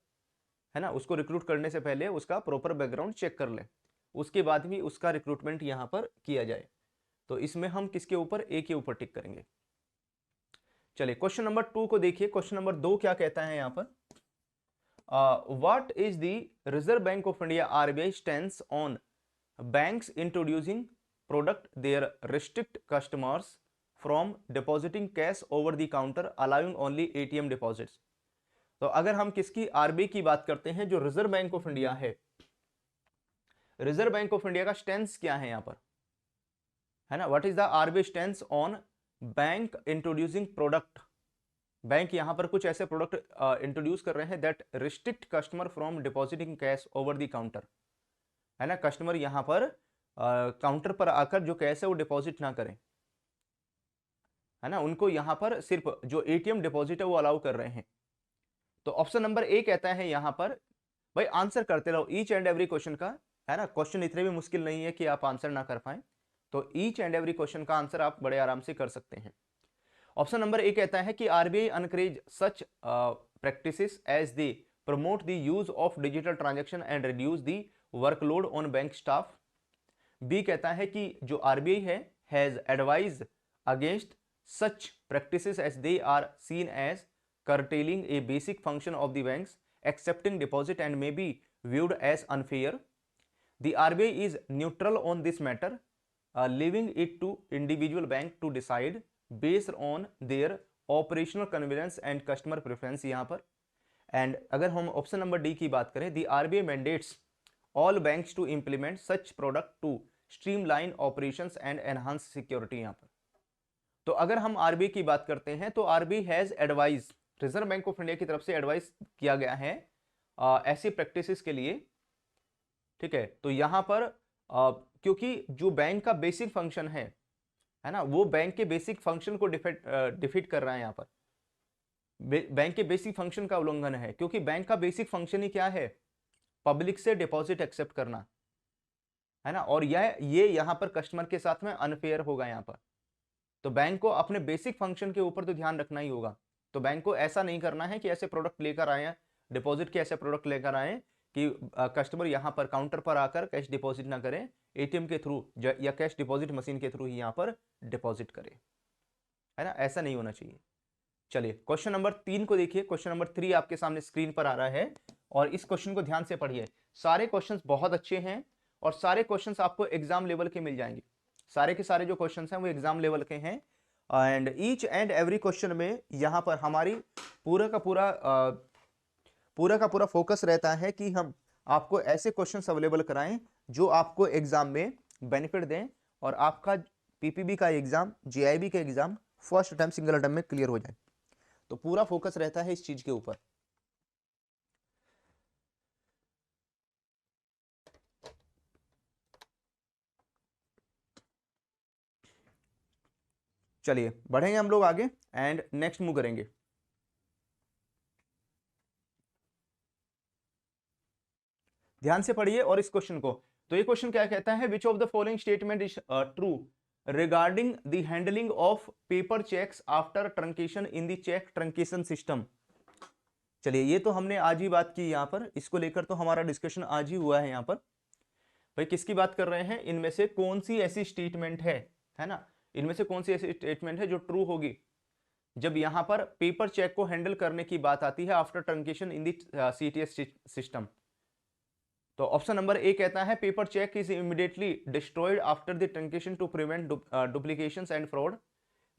है ना। उसको रिक्रूट करने से पहले उसका प्रॉपर बैकग्राउंड चेक कर ले, उसके बाद भी उसका रिक्रूटमेंट यहाँ पर किया जाए। तो इसमें हम किसके ऊपर? ए के ऊपर टिक करेंगे। चलिए क्वेश्चन नंबर 2 को देखिए। क्वेश्चन नंबर 2 क्या कहता है यहाँ पर? What is the Reserve bank of India RBI stands on banks introducing product their restrict customers from depositing cash over the counter allowing only ATM deposits। तो अगर हम किसकी? आरबीआई की बात करते हैं, जो रिजर्व बैंक ऑफ इंडिया है। रिजर्व बैंक ऑफ इंडिया का स्टैंस क्या है यहाँ पर, है ना। What is the RBI stance on bank introducing product? Bank यहां पर कुछ ऐसे प्रोडक्ट इंट्रोड्यूस कर रहे हैं that restrict customer from depositing cash over the counter, है ना। कस्टमर यहां पर काउंटर पर आकर जो कैश है वो डिपॉजिट ना करें, है ना। उनको यहां पर सिर्फ जो एटीएम डिपॉजिट है वो अलाउ कर रहे हैं। तो ऑप्शन नंबर ए कहता है यहां पर, भाई आंसर करते रहो ईच एंड एवरी क्वेश्चन का, है ना। क्वेश्चन इतने भी मुश्किल नहीं है कि आप आंसर ना कर पाए, तो ईच एंड एवरी क्वेश्चन का आंसर आप बड़े आराम से कर सकते हैं। ऑप्शन नंबर ए कहता है कि RBI encourage such practices as they promote the use of digital transaction and reduce the workload on bank staff. B कहता है कि जो आरबीआई है has advise against such practices as they are seen as curtailing a basic function of the banks accepting deposit and may be viewed as unfair. The RBI is neutral on this matter, leaving it to individual bank to decide based on their operational convenience and customer preference यहाँ पर। And अगर हम option number D की बात करें, the RBI mandates all banks to implement such product to streamline operations and enhance security यहाँ पर। तो अगर हम आरबीआई की बात करते हैं तो RBI has advise, reserve bank of India की तरफ से एडवाइस किया गया है ऐसी प्रैक्टिसेस के लिए, ठीक है। तो यहां पर क्योंकि जो बैंक का बेसिक फंक्शन है ना, वो बैंक के बेसिक फंक्शन को डिफीट कर रहा है यहाँ पर। बैंक के बेसिक फंक्शन का उल्लंघन है, क्योंकि बैंक का बेसिक फंक्शन ही क्या है? पब्लिक से डिपॉजिट एक्सेप्ट करना, है ना। और ये यहाँ पर कस्टमर के साथ में अनफेयर होगा यहाँ पर। तो बैंक को अपने बेसिक फंक्शन के ऊपर तो ध्यान रखना ही होगा। तो बैंक को ऐसा नहीं करना है कि ऐसे प्रोडक्ट लेकर आए, डिपॉजिट के ऐसे प्रोडक्ट लेकर आए कि कस्टमर यहां पर काउंटर पर आकर कैश डिपॉजिट ना करें, एटीएम के थ्रू या कैश डिपॉजिट मशीन के थ्रू ही यहां पर डिपॉजिट करें, है ना। ऐसा नहीं होना चाहिए। चलिए क्वेश्चन नंबर 3 को देखिए। क्वेश्चन नंबर 3 आपके सामने स्क्रीन पर आ रहा है और इस क्वेश्चन को ध्यान से पढ़िए। सारे क्वेश्चंस बहुत अच्छे हैं और सारे क्वेश्चंस आपको एग्जाम लेवल के मिल जाएंगे। सारे के सारे जो क्वेश्चंस हैं वो एग्जाम लेवल के हैं and each and every question में यहां पर हमारी पूरा का पूरा फोकस रहता है कि हम आपको ऐसे क्वेश्चंस अवेलेबल कराएं जो आपको एग्जाम में बेनिफिट दें और आपका पीपीबी का एग्जाम, जीआईबी का exam first attempt single attempt में क्लियर हो जाए। तो पूरा फोकस रहता है इस चीज के ऊपर। चलिए बढ़ेंगे हम लोग आगे एंड नेक्स्ट मूव करेंगे। ध्यान से पढ़िए और इस क्वेश्चन को। तो ये क्वेश्चन क्या कहता है, which of the following statement is true regarding the handling of paper cheques after truncation in the cheque truncation system. चलिए ये तो हमने आज ही बात की, यहाँ पर इसको लेकर तो हमारा डिस्कशन आज ही हुआ है। यहाँ पर भाई किसकी बात कर रहे हैं, इनमें से कौन सी ऐसी स्टेटमेंट है ना, इनमें से कौन सी ऐसी स्टेटमेंट है जो ट्रू होगी जब यहां पर पेपर चेक को हैंडल करने की बात आती है after truncation in the CTS system. तो ऑप्शन नंबर ए कहता है paper cheque is immediately destroyed after the truncation to prevent duplications and fraud.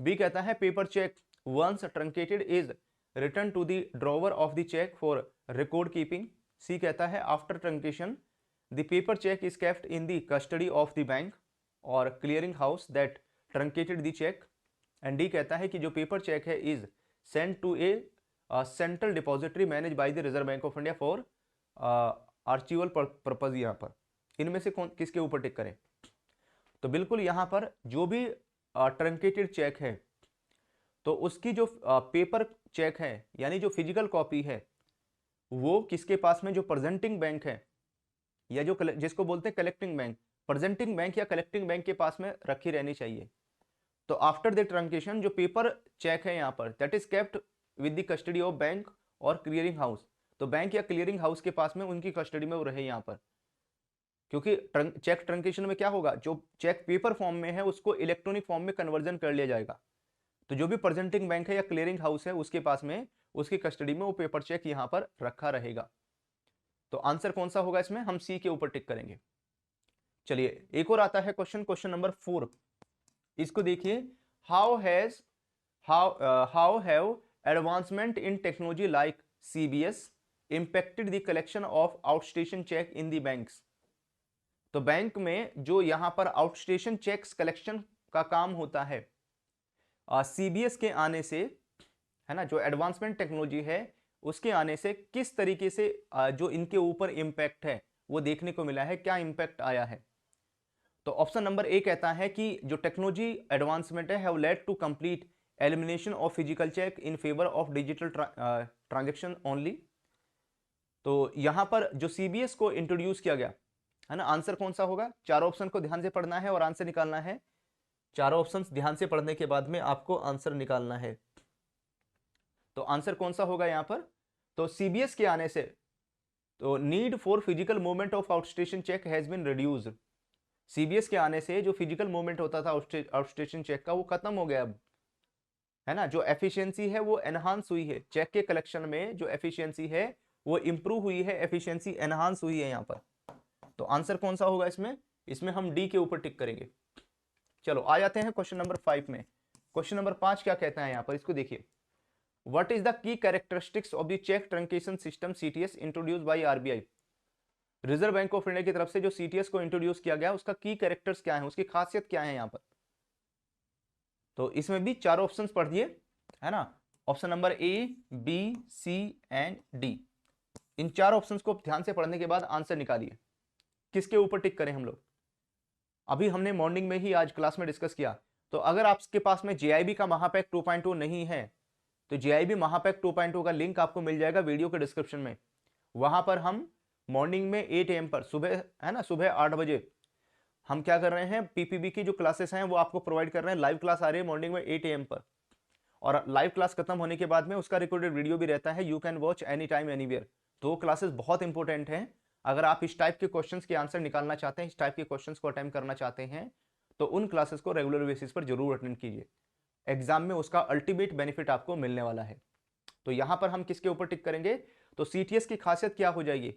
B कहता है paper cheque once truncated is return to the drawer of the cheque for record keeping. C कहता है after truncation the paper cheque is kept in the custody of the bank और clearing house that truncated the check. And D कहता है कि जो paper cheque है is send to a central depository manage by the Reserve bank of India for archival purpose. यहाँ पर इनमें से कौन किसके ऊपर टिक करें, तो बिल्कुल यहाँ पर जो भी ट्रंकेटेड चेक है तो उसकी जो पेपर चेक है यानी जो फिजिकल कॉपी है वो किसके पास में, जो प्रेजेंटिंग बैंक है या जो जिसको बोलते हैं कलेक्टिंग बैंक, प्रेजेंटिंग बैंक या कलेक्टिंग बैंक के पास में रखी रहनी चाहिए। तो आफ्टर द ट्रंकेशन जो पेपर चेक है यहाँ पर that is kept with the custody of bank और क्लियरिंग हाउस, तो बैंक या क्लियरिंग हाउस के पास में उनकी कस्टडी में वो रहे यहाँ पर, क्योंकि चेक ट्रंकेशन में क्या होगा, जो चेक पेपर फॉर्म में है उसको इलेक्ट्रॉनिक फॉर्म में कन्वर्जन कर लिया जाएगा। तो जो भी प्रेजेंटिंग बैंक है या क्लियरिंग हाउस है उसके पास में उसकी कस्टडी में वो पेपर चेक यहाँ पर रखा रहेगा। तो आंसर कौन सा होगा इसमें, हम सी के ऊपर टिक करेंगे। चलिए एक और आता है क्वेश्चन नंबर 4, इसको देखिए। How have advancement in technology like CBS impacted the collection of outstation cheque in the banks. तो बैंक में जो यहां पर आउटस्टेशन चेक्स कलेक्शन का काम होता है सीबीएस के आने से, है ना, जो एडवांसमेंट टेक्नोलॉजी है उसके आने से किस तरीके से जो इनके ऊपर इंपैक्ट है वो देखने को मिला है, क्या इंपैक्ट आया है। तो ऑप्शन नंबर ए कहता है कि जो टेक्नोलॉजी एडवांसमेंट है have led to complete elimination of physical cheque in favour of digital transaction only. तो यहां पर जो सीबीएस को इंट्रोड्यूस किया गया है ना, आंसर कौन सा होगा, चारों ऑप्शन को ध्यान से पढ़ना है और आंसर निकालना है। चारों ऑप्शंस ध्यान से पढ़ने के बाद में आपको आंसर निकालना है। तो आंसर कौन सा होगा यहां पर, तो सीबीएस के आने से तो need for physical movement of outstation cheque has been reduced. CBS के आने से जो फिजिकल मूवमेंट होता था आउटस्टेशन चेक का वो खत्म हो गया अब, है ना। जो एफिशिएंसी है वो एनहांस हुई है, चेक के कलेक्शन में जो एफिशिएंसी है वो इंप्रूव हुई है, एफिशिएंसी एनहांस हुई है यहाँ पर। तो आंसर कौन सा होगा इसमें हम डी के ऊपर टिक करेंगे। चलो आ जाते हैं क्वेश्चन नंबर 5 में। क्वेश्चन नंबर 5 क्या कहता है यहाँ पर, इसको देखिए। What is the key characteristics of the cheque truncation system CTS introduce by RBI. Reserve bank of India की तरफ से जो सीटीएस को इंट्रोड्यूस किया गया उसका की कैरेक्टर्स क्या है, उसकी खासियत क्या है यहाँ पर। तो इसमें भी चारों ऑप्शंस पढ़ दिए, है ना। Option number A, B, C and D, इन चार ऑप्शंस को ध्यान से पढ़ने के बाद आंसर निकालिए, किसके ऊपर टिक करें हम लोग। अभी हमने मॉर्निंग में ही आज क्लास में डिस्कस किया। तो अगर आपके पास में जेआईबी का महापैक 2.0 नहीं है तो जेआईबी महापैक 2.0 का लिंक आपको मिल जाएगा वीडियो के डिस्क्रिप्शन में। वहां पर हम मॉर्निंग में 8 AM पर, सुबह है ना, सुबह 8 बजे हम क्या कर रहे हैं, पीपीबी की जो क्लासेस हैं वो आपको प्रोवाइड कर रहे हैं। लाइव क्लास आ रही है मॉर्निंग में 8 AM पर, और लाइव क्लास खत्म होने के बाद में उसका रिकॉर्डेड वीडियो भी रहता है, you can watch any time anywhere. तो क्लासेस बहुत इंपॉर्टेंट हैं। अगर आप इस टाइप के क्वेश्चंस के आंसर निकालना चाहते हैं, इस टाइप के क्वेश्चंस को अटेम्प्ट करना चाहते हैं, तो उन क्लासेस को रेगुलर बेसिस पर जरूर अटेंड कीजिए। एग्जाम में उसका अल्टीमेट बेनिफिट आपको मिलने वाला है। तो यहां पर हम किसके ऊपर टिक करेंगे, तो सीटीएस की खासियत क्या हो जाएगी,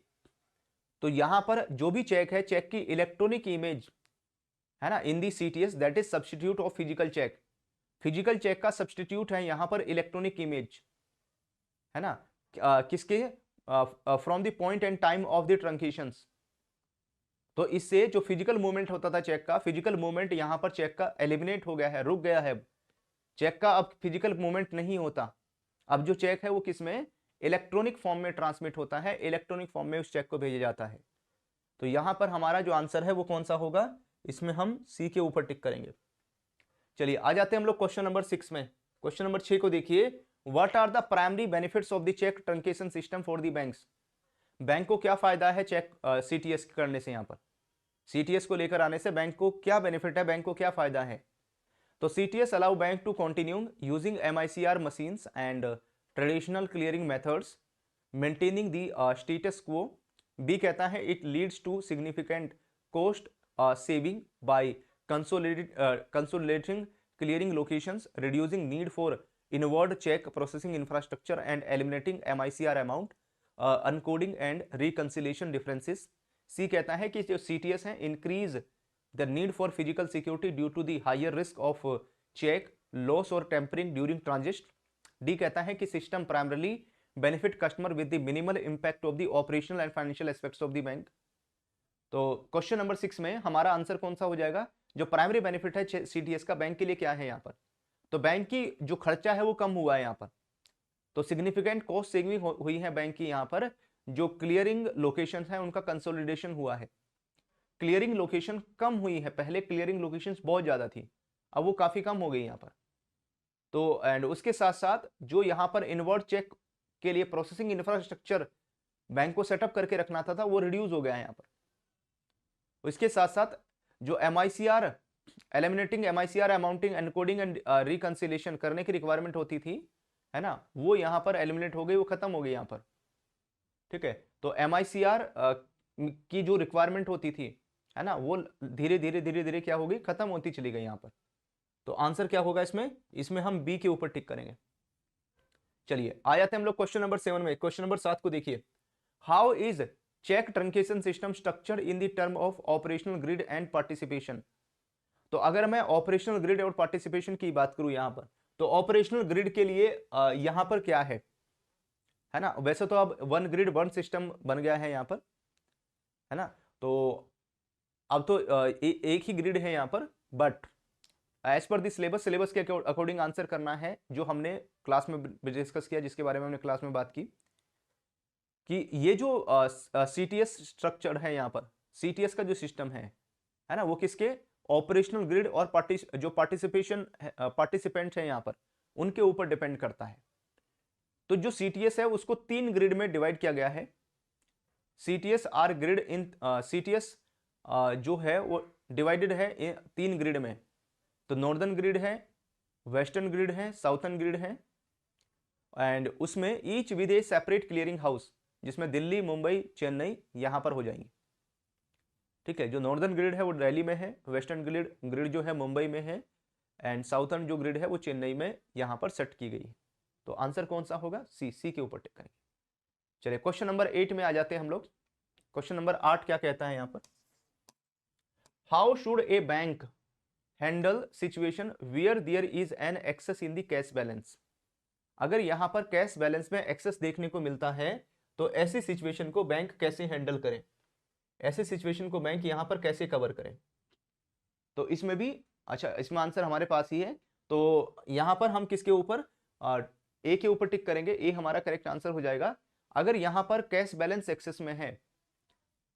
तो यहां पर जो भी चेक है, चेक की इलेक्ट्रॉनिक इमेज है ना in the CTS that is substitute of physical cheque. Physical cheque का सब्स्टिट्यूट है यहां पर इलेक्ट्रॉनिक इमेज, है ना, किसके, from the point and time of the truncations. तो इससे जो फिजिकल मूवमेंट होता था चेक का, फिजिकल मूवमेंट यहां पर चेक का एलिमिनेट हो गया है, रुक गया है। चेक का अब फिजिकल मूवमेंट नहीं होता, अब जो चेक है वो किसमें, इलेक्ट्रॉनिक फॉर्म में ट्रांसमिट होता है, इलेक्ट्रॉनिक फॉर्म में उस चेक को भेजा जाता है। तो यहां पर हमारा जो आंसर है वो कौन सा होगा, इसमें हम सी के ऊपर टिक करेंगे। चलिए आ जाते हैं हम लोग क्वेश्चन नंबर 6 में। क्वेश्चन नंबर 6 को देखिए, what are the primary benefits of the cheque truncation system for the banks. Bank को क्या फायदा है चेक सीटीएस करने से, यहाँ पर सीटीएस को लेकर आने से बैंक को क्या बेनिफिट है, बैंक को क्या फायदा है। तो CTS allow bank to continue using MICR machines and traditional clearing methods, maintaining the status quo. B कहता है it leads to significant cost saving by consolidating clearing locations, reducing need for inward check processing infrastructure and eliminating MICR amount, uncoding and reconciliation differences. C कहता है कि जो CTS है increase the need for physical security due to the higher risk of check loss or tampering during transit. D कहता है कि system primarily benefit customer with the minimal impact of the operational and financial aspects of the bank. तो question number 6 में हमारा answer कौन सा हो जाएगा, जो प्राइमरी बेनिफिट है सीटीएस का बैंक के लिए क्या है यहाँ पर। तो बैंक की जो खर्चा है वो कम हुआ है यहाँ पर, तो सिग्निफिकेंट कॉस्ट सेविंग हुई है बैंक की यहाँ पर। जो क्लियरिंग लोकेशन है उनका कंसोलिडेशन हुआ है, क्लियरिंग लोकेशन कम हुई है, पहले क्लियरिंग लोकेशंस बहुत ज्यादा थी, अब वो काफी कम हो गई यहाँ पर। तो एंड उसके साथ साथ जो यहाँ पर इनवर्ड चेक के लिए प्रोसेसिंग इंफ्रास्ट्रक्चर बैंक को सेटअप करके रखना था वो रिड्यूस हो गया है यहाँ पर। इसके साथ साथ जो MICR eliminating MICR amounting encoding and reconciliation करने की रिक्वायरमेंट होती थी, है ना, वो यहाँ पर एलिमिनेट हो गई, वो खत्म हो गई यहाँ पर। ठीक है, तो MICR की जो रिक्वायरमेंट होती थी, है ना, वो धीरे धीरे क्या होगी, खत्म होती चली गई यहाँ पर। तो आंसर क्या होगा इसमें हम बी के ऊपर टिक करेंगे। चलिए आ जाते हैं हम लोग क्वेश्चन नंबर 7 में। क्वेश्चन नंबर 7 को देखिए, how is cheque truncation system structure in the term of operational grid and participation. तो अगर मैं ऑपरेशनल ग्रिड और पार्टिसिपेशन की बात करूं यहाँ पर, तो ऑपरेशनल ग्रिड के लिए यहाँ पर क्या है ना, वैसे तो अब वन ग्रिड वन सिस्टम बन गया है यहाँ पर, है ना, तो अब तो एक ही ग्रिड है यहाँ पर, but as per the syllabus के अकॉर्डिंग आंसर करना है, जो हमने क्लास में डिस्कस किया, जिसके बारे में हमने क्लास में बात की कि ये जो CTS स्ट्रक्चर है यहाँ पर, CTS का जो सिस्टम है ना, वो किसके, ऑपरेशनल ग्रिड और जो पार्टिसिपेंट्स हैं यहाँ पर, उनके ऊपर डिपेंड करता है। तो जो CTS है उसको 3 ग्रिड में डिवाइड किया गया है। CTS are grid in CTS जो है वो डिवाइडेड है 3 ग्रिड में। तो नॉर्दर्न ग्रिड है, वेस्टर्न ग्रिड है, साउथर्न ग्रिड है, एंड उसमें each with A separate clearing house, जिसमें दिल्ली, मुंबई, चेन्नई यहां पर हो जाएंगे। ठीक है, जो नॉर्दर्न ग्रिड है वो दिल्ली में है, वेस्टर्न ग्रिड जो है मुंबई में है, एंड साउथर्न जो ग्रिड है वो चेन्नई में यहां पर सेट की गई है। तो आंसर कौन सा होगा, सी के ऊपर टिक करेंगे। चलिए क्वेश्चन नंबर 8 में आ जाते हैं हम लोग। क्वेश्चन नंबर 8 क्या कहता है यहाँ पर, how should a bank handle situation where there is an excess in the cash balance. अगर यहां पर कैश बैलेंस में एक्सेस देखने को मिलता है तो ऐसी सिचुएशन को बैंक कैसे हैंडल करें, ऐसे सिचुएशन को बैंक यहां पर कैसे कवर करें। तो इसमें भी अच्छा, इसमें आंसर हमारे पास ही है, तो यहां पर हम किसके ऊपर, ए के ऊपर टिक करेंगे, ए हमारा करेक्ट आंसर हो जाएगा। अगर यहां पर कैश बैलेंस एक्सेस में है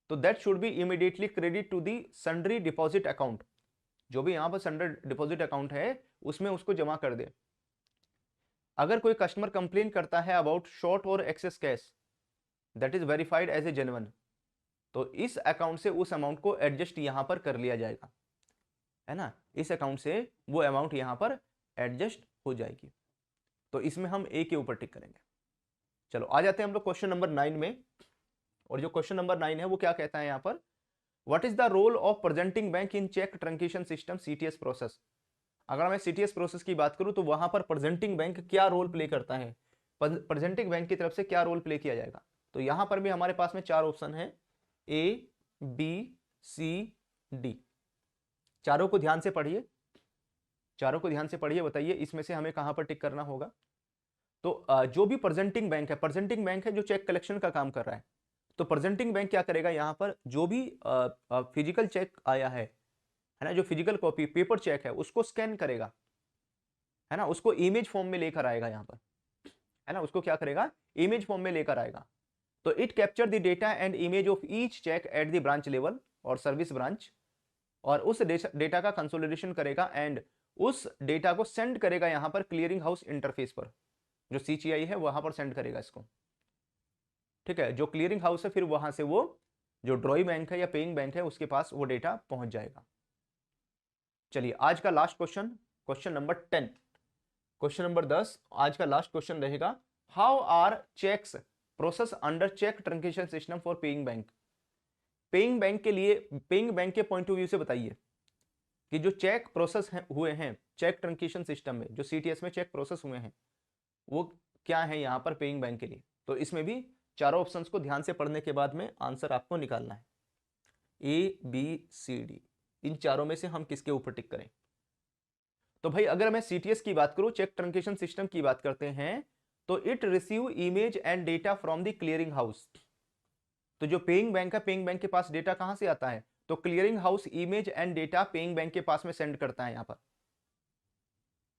तो that should be immediately credit to the sundry deposit account, जो भी यहां पर सन्ड्री डिपॉजिट अकाउंट है उसमें उसको जमा कर दे। अगर कोई कस्टमर कंप्लेन करता है अबाउट शॉर्ट और excess cash that is verified as a genuine, तो इस अकाउंट से उस अमाउंट को एडजस्ट यहां पर कर लिया जाएगा, है ना, इस अकाउंट से वो अमाउंट यहां पर एडजस्ट हो जाएगी। तो इसमें हम ए के ऊपर टिक करेंगे। चलो आ जाते हैं हम लोग क्वेश्चन नंबर 9 में, और जो क्वेश्चन नंबर 9 है वो क्या कहता है यहाँ पर, what is the role of presenting bank in cheque truncation system CTS process. अगर मैं CTS प्रोसेस की बात करूं तो वहां पर प्रेजेंटिंग बैंक क्या रोल प्ले करता है, प्रेजेंटिंग बैंक की तरफ से क्या रोल प्ले किया जाएगा। तो यहां पर भी हमारे पास में 4 ऑप्शन है, A, B, C, D। चारों को ध्यान से पढ़िए, चारों को ध्यान से पढ़िए, बताइए इसमें से हमें कहां पर टिक करना होगा। तो जो भी प्रेजेंटिंग बैंक है, प्रेजेंटिंग बैंक है जो चेक कलेक्शन का काम कर रहा है, तो प्रेजेंटिंग बैंक क्या करेगा, यहां पर जो भी फिजिकल चेक आया है ना, जो फिजिकल कॉपी पेपर चेक है उसको स्कैन करेगा, है ना, उसको इमेज फॉर्म में लेकर आएगा यहाँ पर, है ना, उसको क्या करेगा, इमेज फॉर्म में लेकर आएगा। तो it capture the data and image of each cheque at the branch level और सर्विस ब्रांच, और उस डेटा का कंसोलिडेशन करेगा एंड उस डेटा को सेंड करेगा यहां पर क्लियरिंग हाउस इंटरफेस पर, जो CCI है वहां पर सेंड करेगा इसको, ठीक है। जो क्लियरिंग हाउस है फिर वहां से वो जो ड्रॉई बैंक है या पेइंग बैंक है उसके पास वो डेटा पहुंच जाएगा। चलिए आज का last question, question number 10, question number 10 आज का लास्ट क्वेश्चन रहेगा, how are cheques process under cheque truncation system for paying bank. Paying bank के लिए, पेइंग बैंक के पॉइंट ऑफ व्यू से बताइए कि जो चेक प्रोसेस हुए हैं चेक ट्रंकेशन सिस्टम में, जो CTS में चेक प्रोसेस हुए हैं वो क्या है यहाँ पर पेइंग बैंक के लिए। तो इसमें भी चारों ऑप्शंस को ध्यान से पढ़ने के बाद में आंसर आपको निकालना है, ABCD, इन चारों में से हम किसके ऊपर टिक करें। तो भाई अगर मैं CTS की बात करूं, चेक ट्रंकेशन सिस्टम की बात करते हैं, तो it receive image and data from the clearing house. तो जो पेइंग बैंक है, पेइंग बैंक के पास डेटा कहां से आता है, तो clearing house image and data paying bank के पास में सेंड करता है यहां पर,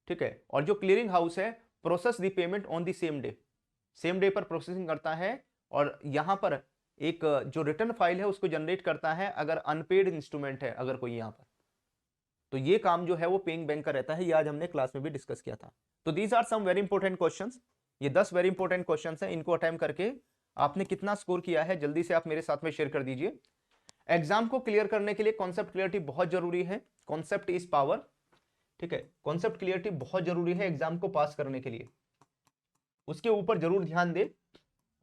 ठीक है। और जो क्लियरिंग हाउस है process the payment on the same day पर प्रोसेसिंग करता है, और यहां पर एक जो रिटर्न फाइल है उसको जनरेट करता है अगर अनपेड इंस्ट्रूमेंट है अगर कोई यहां पर। तो ये काम जो है वो पेइंग बैंक का रहता है, ये आज हमने क्लास में भी डिस्कस किया था। तो these are some very important questions, ये 10 वेरी इंपॉर्टेंट क्वेश्चंस हैं, इनको अटेम्प्ट करके आपने कितना स्कोर किया है जल्दी से आप मेरे साथ में शेयर कर दीजिए। एग्जाम को क्लियर करने के लिए कॉन्सेप्ट क्लियरिटी बहुत जरूरी है, कॉन्सेप्ट इज पावर, ठीक है। कॉन्सेप्ट क्लियरिटी बहुत जरूरी है एग्जाम को पास करने के लिए, उसके ऊपर जरूर ध्यान दे।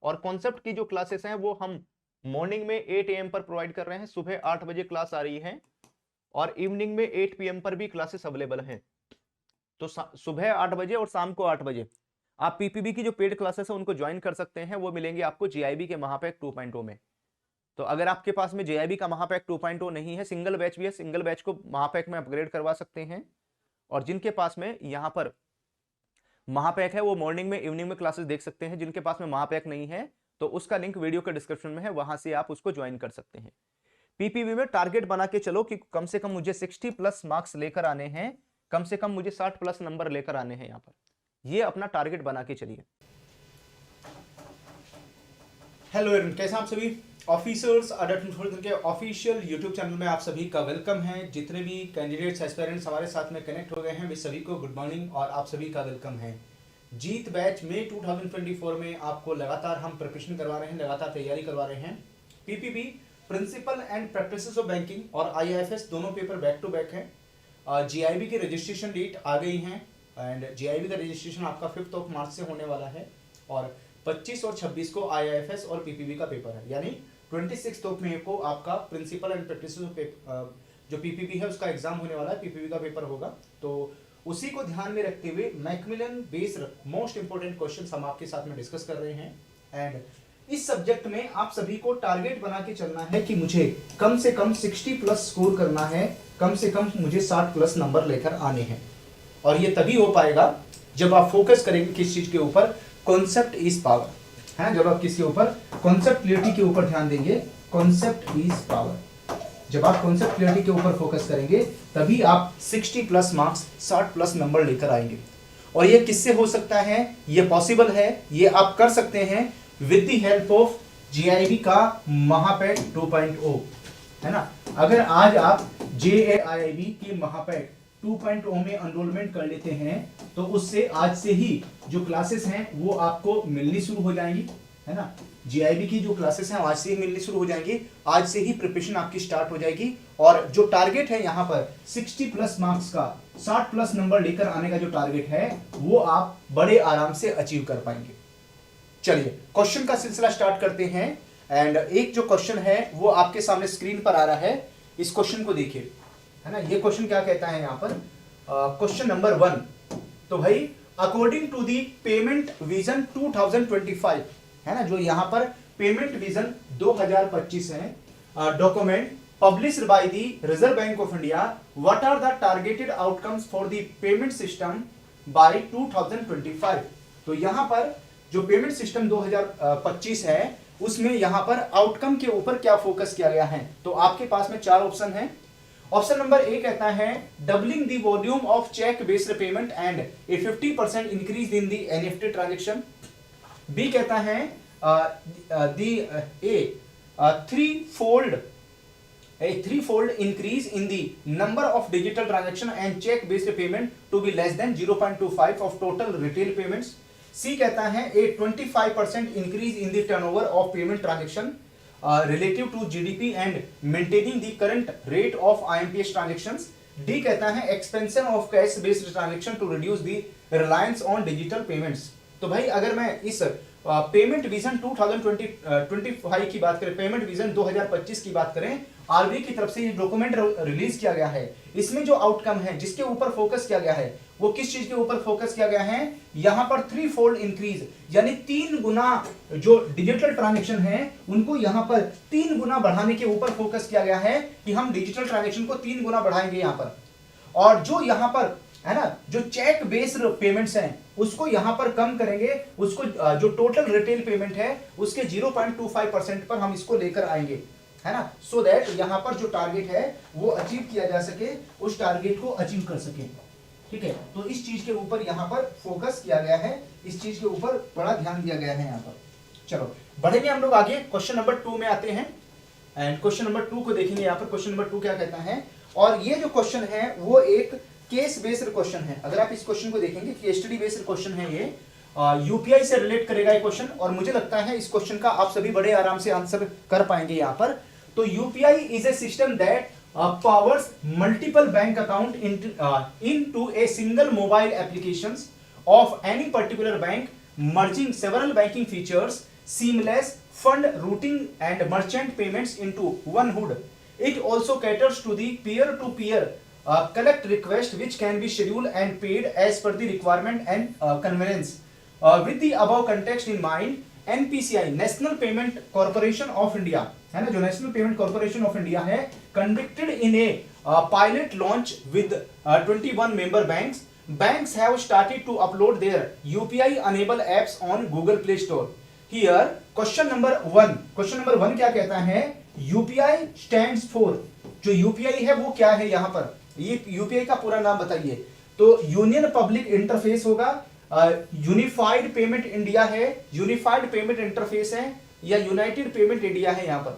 और कॉन्सेप्ट की जो क्लासेस हैं वो हम मॉर्निंग में 8 AM पर प्रोवाइड कर रहे हैं, सुबह 8 बजे क्लास आ रही है, और इवनिंग में 8 PM पर भी क्लासेस अवेलेबल हैं। तो सुबह 8 बजे और शाम को 8 बजे आप PPB की जो पेड क्लासेस है उनको ज्वाइन कर सकते हैं, वो मिलेंगे आपको JIB के महापैक 2.0 में। तो अगर आपके पास में JIB का महापैक 2.0 नहीं है, सिंगल बैच भी है, सिंगल बैच को महापैक में अपग्रेड करवा सकते हैं। और जिनके पास में यहाँ पर महापैक है वो मॉर्निंग में इवनिंग में क्लासेस देख सकते हैं, जिनके पास में महापैक नहीं है तो उसका लिंक वीडियो के डिस्क्रिप्शन में है, वहां से आप उसको ज्वाइन कर सकते हैं। PPB में टारगेट बना के चलो कि कम से कम मुझे 60+ मार्क्स लेकर आने हैं, कम से कम मुझे 60+ नंबर लेकर आने हैं यहाँ पर, ये अपना टारगेट बना के चलिए। हेलो एवरीवन, कैसे आप सभी। ऑफिसर्स अडर के ऑफिशियल यूट्यूब चैनल में आप सभी का वेलकम है। जितने भी कैंडिडेट्स एस्पिरेंट्स हमारे साथ में कनेक्ट हो गए हैं वे सभी को गुड मॉर्निंग और आप सभी का वेलकम है। जीत बैच में 2024 में आपको लगातार हम प्रिपरेशन करवा रहे हैं, लगातार तैयारी करवा रहे हैं। PPB principle and practices of banking और IIFS दोनों पेपर बैक टू बैक है। JIB की रजिस्ट्रेशन डेट आ गई है एंड JIB का रजिस्ट्रेशन आपका 5 मार्च से होने वाला है, और 25 और 26 को IIFS और PPB का पेपर है, यानी 26 मई को आपका प्रिंसिपल एंड प्रैक्टिसेस जो PPB है उसका एग्जाम होने वाला है, PPB का पेपर होगा। तो उसी को ध्यान में रखते हुए Macmillan based most important questions हम आपके साथ में डिस्कस कर रहे हैं। एंड इस सब्जेक्ट में आप सभी को टारगेट बना के चलना है कि मुझे कम से कम 60+ स्कोर करना है, कम से कम मुझे 60+ नंबर लेकर आने हैं। और ये तभी हो पाएगा जब आप फोकस करेंगे किस चीज के ऊपर, कॉन्सेप्ट इज पावर है। जब आप किसके ऊपर, कॉन्सेप्ट क्लियरिटी के ऊपर ध्यान देंगे, कॉन्सेप्ट इज पावर, जब आप कॉन्सेप्ट क्लियरिटी के ऊपर फोकस करेंगे तभी आप 60+ मार्क्स 60+ नंबर लेकर आएंगे। और ये किससे हो सकता है, ये पॉसिबल है, ये आप कर सकते हैं with the help of JIB का महापैक 2.0, है ना। अगर आज आप JIB की महापैक 2.0 में एनरोलमेंट कर लेते हैं तो उससे आज से ही जो क्लासेस हैं वो आपको मिलनी शुरू हो जाएंगी, है ना। JIB की जो क्लासेस हैं आज से ही मिलनी शुरू हो जाएंगी, आज से ही प्रिपरेशन आपकी स्टार्ट हो जाएगी। और जो टारगेट है यहाँ पर 60+ मार्क्स का 60+ नंबर लेकर आने का जो टारगेट है वो आप बड़े आराम से अचीव कर पाएंगे। चलिए क्वेश्चन का सिलसिला स्टार्ट करते हैं। एंड एक जो क्वेश्चन है वो आपके सामने स्क्रीन पर आ रहा है, इस क्वेश्चन को देखिए, है ना। ये क्वेश्चन क्या कहता है यहाँ पर, क्वेश्चन नंबर 1। तो भाई according to the payment vision 2025, है ना, जो यहाँ पर पेमेंट विजन 2025 है, document published by the Reserve bank of India, what are the targeted outcomes for the payment system by 2025। तो यहाँ पर जो पेमेंट सिस्टम 2025 है उसमें यहाँ पर आउटकम के ऊपर क्या फोकस किया गया है। तो आपके पास में 4 ऑप्शन है। ऑप्शन नंबर ए कहता है doubling the volume of cheque based payment and a 50% increase in the NEFT transaction. B कहता है दी 3-fold a threefold increase in the number of digital transaction and check based payment to be less than 0.25 of total retail payments. C कहता है a 25% increase in the turnover of payment transaction relative to GDP and maintaining the current rate of IMPS transactions. D कहता है expansion of cash based transaction to reduce the reliance on digital payments. तो भाई अगर मैं इस payment vision 2025 की बात करें, पेमेंट विजन 2025 की बात करें, आरबीआई की तरफ से ये डॉक्यूमेंट रिलीज किया गया है, इसमें जो आउटकम है जिसके ऊपर फोकस किया गया है वो किस चीज के ऊपर फोकस किया गया है, यहां पर 3-fold इंक्रीज यानी 3 गुना जो डिजिटल ट्रांजैक्शन है उनको यहां पर 3 गुना बढ़ाने के ऊपर फोकस किया गया है कि हम डिजिटल ट्रांजैक्शन को 3 गुना बढ़ाएंगे यहां पर। और जो यहां पर है ना, जो चेक बेस्ड पेमेंट्स हैं उसको यहां पर कम करेंगे, उसको जो टोटल रिटेल पेमेंट है उसके 0.25% पर हम इसको लेकर आएंगे, है ना, सो दैट यहां पर जो टारगेट है वो अचीव किया जा सके, उस टारगेट को अचीव कर सके। ठीक है, तो इस चीज के ऊपर यहां पर फोकस किया गया है, इस चीज के ऊपर बड़ा ध्यान दिया गया है यहां पर। चलो बढ़ेंगे हम लोग आगे, क्वेश्चन नंबर 2 में आते हैं एंड क्वेश्चन नंबर 2 को देखेंगे। यहाँ पर क्वेश्चन नंबर 2 क्या कहता है, और ये जो क्वेश्चन है वो एक केस बेस्ड क्वेश्चन है। अगर आप इस क्वेश्चन को देखेंगे, केस स्टडी बेस्ड क्वेश्चन है ये, यूपीआई से रिलेट करेगा ये क्वेश्चन, और मुझे लगता है इस क्वेश्चन का आप सभी बड़े आराम से आंसर कर पाएंगे यहाँ पर। तो UPI is a system that powers multiple bank account into a single mobile applications of any particular bank, merging several banking features, seamless fund routing and merchant payments into one hood. It also caters to the peer-to-peer collect request which can be scheduled and paid as per the requirement and convenience. With the above context in mind, NPCI National Payment Corporation of India, है ना, जो National Payment Corporation of India है, conducted in a pilot launch with 21 member banks. Banks have started to upload their UPI enabled apps on Google Play Store. Here question number 1 क्या कहता है, UPI stands for, जो UPI है वो क्या है, यहाँ पर ये UPI का पूरा नाम बताइए। तो यूनियन पब्लिक इंटरफेस होगा, यूनिफाइड पेमेंट इंडिया है, यूनिफाइड पेमेंट इंटरफेस है, या यूनाइटेड पेमेंट इंडिया है यहाँ पर।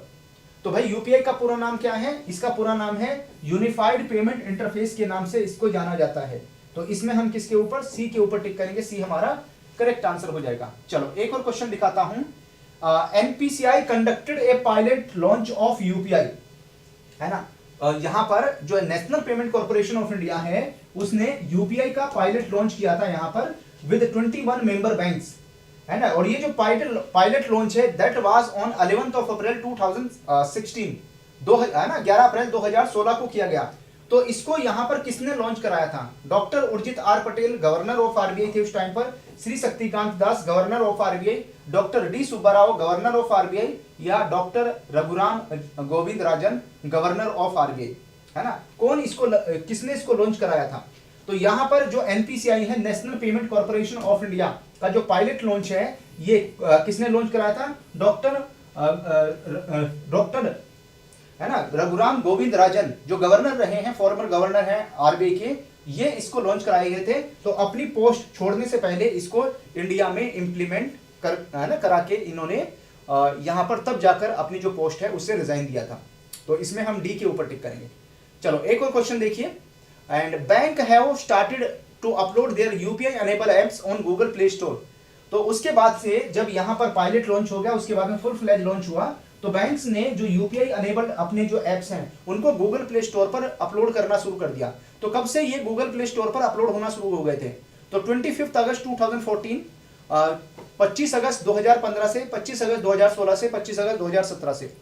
तो भाई यूपीआई का पूरा नाम क्या है, इसका पूरा नाम है यूनिफाइड पेमेंट इंटरफेस के नाम से इसको जाना जाता है। तो इसमें हम किसके ऊपर, सी के ऊपर टिक करेंगे, सी हमारा करेक्ट आंसर हो जाएगा। चलो एक और क्वेश्चन दिखाता हूं, NPCI conducted A pilot launch of UPI, है ना, यहाँ पर जो National Payment Corporation of India है उसने यूपीआई का पायलट लॉन्च किया था यहाँ पर विद 21 मेंबर बैंक्स, है ना। और ये जो पायलट लॉन्च है that was on 11th of April 2016, है ना, 11 अप्रैल 2016 को किया गया। तो इसको यहाँ पर किसने लॉन्च कराया था, doctor Urjit R Patel governor of RBI थे उस टाइम पर, Shri Shaktikanta Das governor of RBI, doctor D Subbarao governor of RBI, या doctor Raghuram Govind Rajan governor of RBI, है ना। कौन इसको किसने इसको लॉन्च कराया था, तो यहाँ पर जो एनपीसीआई है National Payment Corporation of India का जो पायलट लॉन्च है ये किसने लॉन्च कराया था, डॉक्टर है ना रघुराम गोविंद राजन जो गवर्नर रहे हैं, फॉर्मर गवर्नर हैं आरबीआई के, ये इसको लॉन्च कराए गए थे। तो अपनी पोस्ट छोड़ने से पहले इसको इंडिया में इंप्लीमेंट है ना करा के इन्होंने यहाँ पर तब जाकर अपनी जो पोस्ट है उससे रिजाइन दिया था। तो इसमें हम डी के ऊपर टिक करेंगे। चलो एक और क्वेश्चन देखिए, and bank have started to upload their UPI enable apps on Google Play Store. तो उसके बाद से जब यहाँ पर पायलट लॉन्च हो गया, उसके बाद में फुल फ्लैज लॉन्च हुआ, तो बैंक्स ने जो यूपीआई अनेबल्ड अपने जो एप्स हैं उनको गूगल प्ले स्टोर पर अपलोड करना शुरू कर दिया। तो कब से ये गूगल प्ले स्टोर पर अपलोड होना शुरू हो गए थे, तो 25 अगस्त 2014, 25 अगस्त 2015 से, 25 अगस्त 2016 से, 25 अगस्त 2017 से।